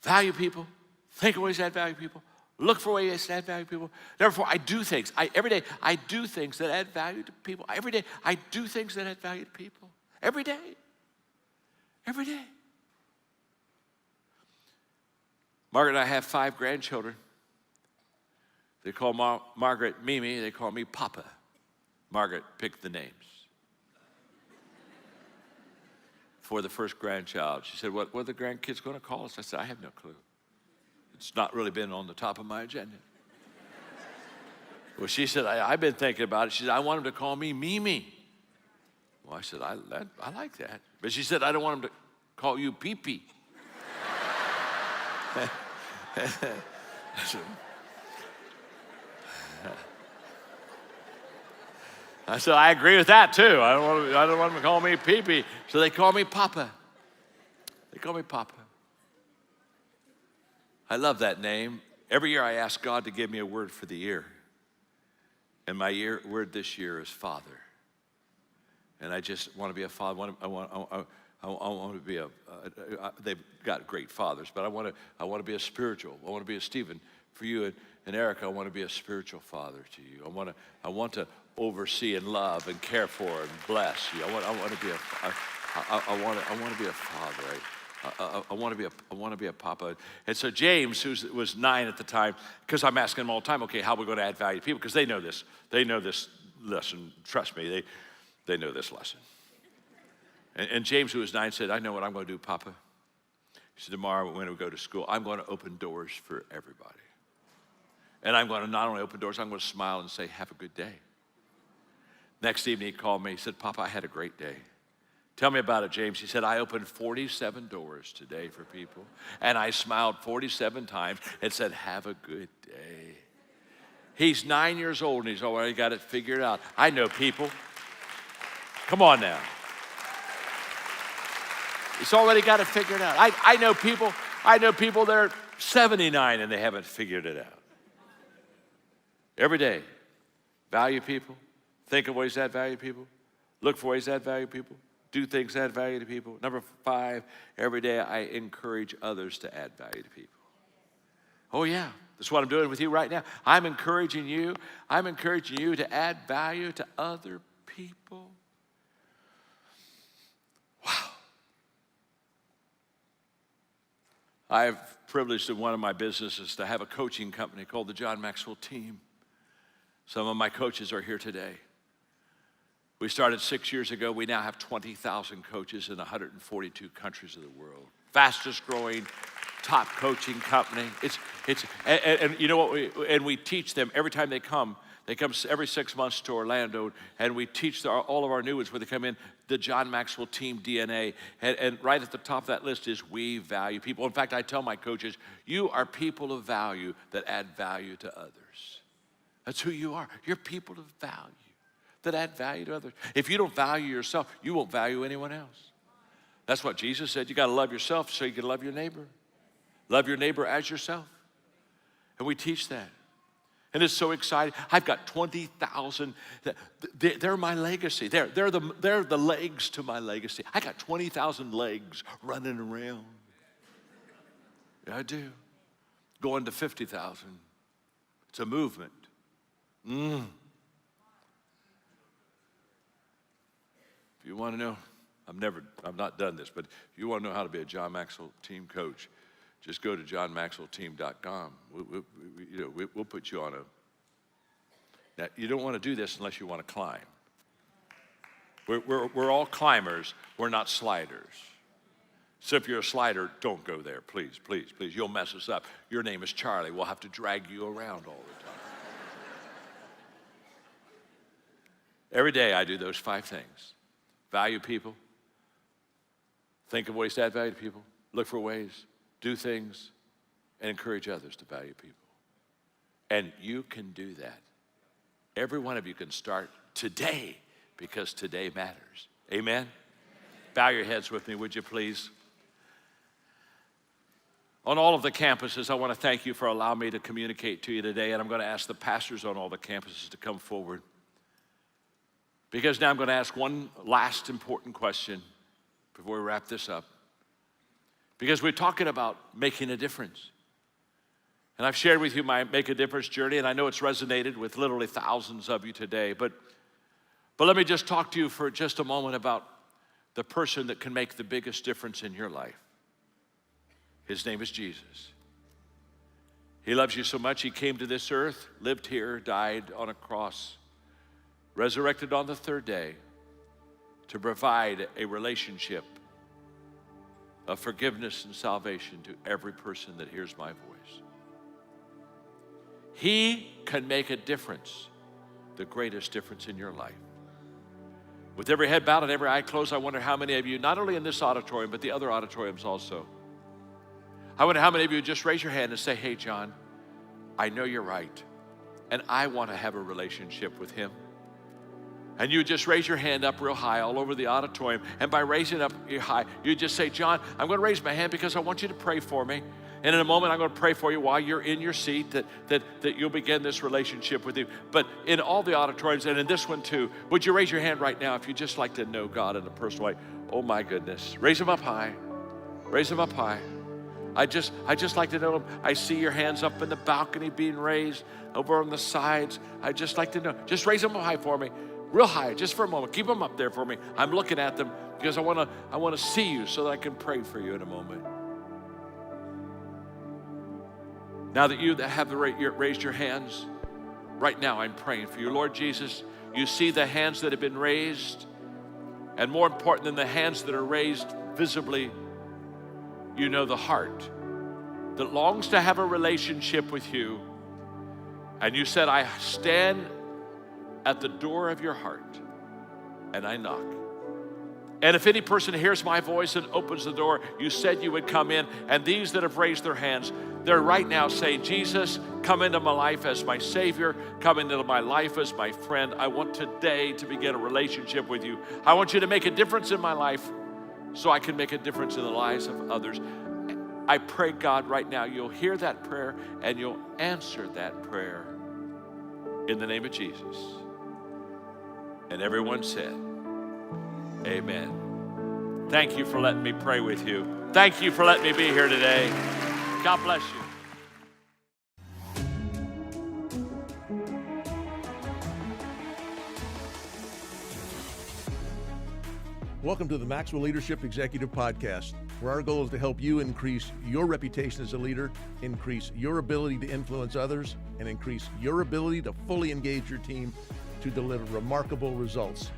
value people, think of ways to add value to people, look for ways to add value to people. Therefore, I do things. Every day, I do things that add value to people. Every day, I do things that add value to people. Every day. Margaret and I have 5 grandchildren. They call Margaret Mimi. They call me Papa. Margaret picked the names for the first grandchild. She said, what are the grandkids going to call us? I said, I have no clue. It's not really been on the top of my agenda. Well, she said, I've been thinking about it. She said, I want them to call me Mimi. Well, I said, I like that. But she said, I don't want them to call you Pee-Pee. I said, I agree with that too. I don't want them to call me Pee-Pee. So they call me Papa. I love that name. Every year I ask God to give me a word for the year. And my word this year is Father. And I just want to be a father. I want to be they've got great fathers, but I want to be a spiritual. I want to be a Stephen. For you and Erica, I want to be a spiritual father to you. I want to oversee and love and care for and bless you. I want to be a father. I want to be a papa. And so James, who was 9 at the time, because I'm asking him all the time, okay, how are we going to add value to people? Because they know this. They know this lesson. Trust me, they know this lesson. And James, who was 9, said, I know what I'm going to do, Papa. He said, tomorrow when we go to school, I'm going to open doors for everybody. And I'm going to not only open doors, I'm going to smile and say, have a good day. Next evening he called me. He said, Papa, I had a great day. Tell me about it, James. He said, I opened 47 doors today for people. And I smiled 47 times and said, have a good day. He's 9 years old and he's already got it figured out. I know people. Come on now. He's already got it figured out. I know people that are 79 and they haven't figured it out. Every day, value people, think of ways to add value to people, look for ways to add value to people, do things that add value to people. Number 5, every day I encourage others to add value to people. Oh yeah, that's what I'm doing with you right now. I'm encouraging you to add value to other people. Wow. I have privileged in one of my businesses to have a coaching company called the John Maxwell Team. Some of my coaches are here today. We started 6 years ago. We now have 20,000 coaches in 142 countries of the world. Fastest growing, top coaching company. And you know what? We teach them every time they come They come every 6 months to Orlando, and we teach all of our new ones when they come in, the John Maxwell Team DNA. And right at the top of that list is we value people. In fact, I tell my coaches, you are people of value that add value to others. That's who you are. You're people of value that add value to others. If you don't value yourself, you won't value anyone else. That's what Jesus said. You got to love yourself so you can love your neighbor. Love your neighbor as yourself. And we teach that. And it's so exciting. I've got 20,000. They're my legacy. They're the legs to my legacy. I got 20,000 legs running around. Yeah, I do. Going to 50,000. It's a movement. If you want to know, I've not done this, but if you want to know how to be a John Maxwell Team coach, just go to johnmaxwellteam.com. We'll put you on a. Now, you don't want to do this unless you want to climb. We're all climbers. We're not sliders. So if you're a slider, don't go there, please, please, please. You'll mess us up. Your name is Charlie. We'll have to drag you around all the time. Every day I do those 5 things. Value people. Think of ways to add value to people. Look for ways. Do things. And encourage others to value people. And you can do that. Every one of you can start today because today matters. Amen? Bow your heads with me, would you please? On all of the campuses, I want to thank you for allowing me to communicate to you today, and I'm going to ask the pastors on all the campuses to come forward. Because now I'm going to ask one last important question before we wrap this up. Because we're talking about making a difference. And I've shared with you my Make a Difference journey, and I know it's resonated with literally thousands of you today. But let me just talk to you for just a moment about the person that can make the biggest difference in your life. His name is Jesus. He loves you so much, he came to this earth, lived here, died on a cross, resurrected on the 3rd day to provide a relationship of forgiveness and salvation to every person that hears my voice. He can make a difference, the greatest difference in your life. With every head bowed and every eye closed, I wonder how many of you, not only in this auditorium, but the other auditoriums also, I wonder how many of you just raise your hand and say, hey, John, I know you're right, and I want to have a relationship with him. And you just raise your hand up real high all over the auditorium, and by raising it up high, you just say, John, I'm going to raise my hand because I want you to pray for me. And in a moment, I'm going to pray for you while you're in your seat that you'll begin this relationship with you. But in all the auditoriums, and in this one too, would you raise your hand right now if you'd just like to know God in a personal way? Oh my goodness. Raise them up high. Raise them up high. I just like to know them. I see your hands up in the balcony being raised, over on the sides. I just like to know. Just raise them up high for me. Real high, just for a moment. Keep them up there for me. I'm looking at them because I want to see you so that I can pray for you in a moment. Now that you that have raised your hands, right now I'm praying for you. Lord Jesus, you see the hands that have been raised, and more important than the hands that are raised visibly, you know the heart that longs to have a relationship with you. And you said, I stand at the door of your heart and I knock. And if any person hears my voice and opens the door, you said you would come in. And these that have raised their hands, they're right now saying, Jesus, come into my life as my Savior. Come into my life as my friend. I want today to begin a relationship with you. I want you to make a difference in my life so I can make a difference in the lives of others. I pray, God, right now you'll hear that prayer and you'll answer that prayer in the name of Jesus. And everyone said, amen. Thank you for letting me pray with you. Thank you for letting me be here today. God bless you. Welcome to the Maxwell Leadership Executive Podcast, where our goal is to help you increase your reputation as a leader, increase your ability to influence others, and increase your ability to fully engage your team to deliver remarkable results.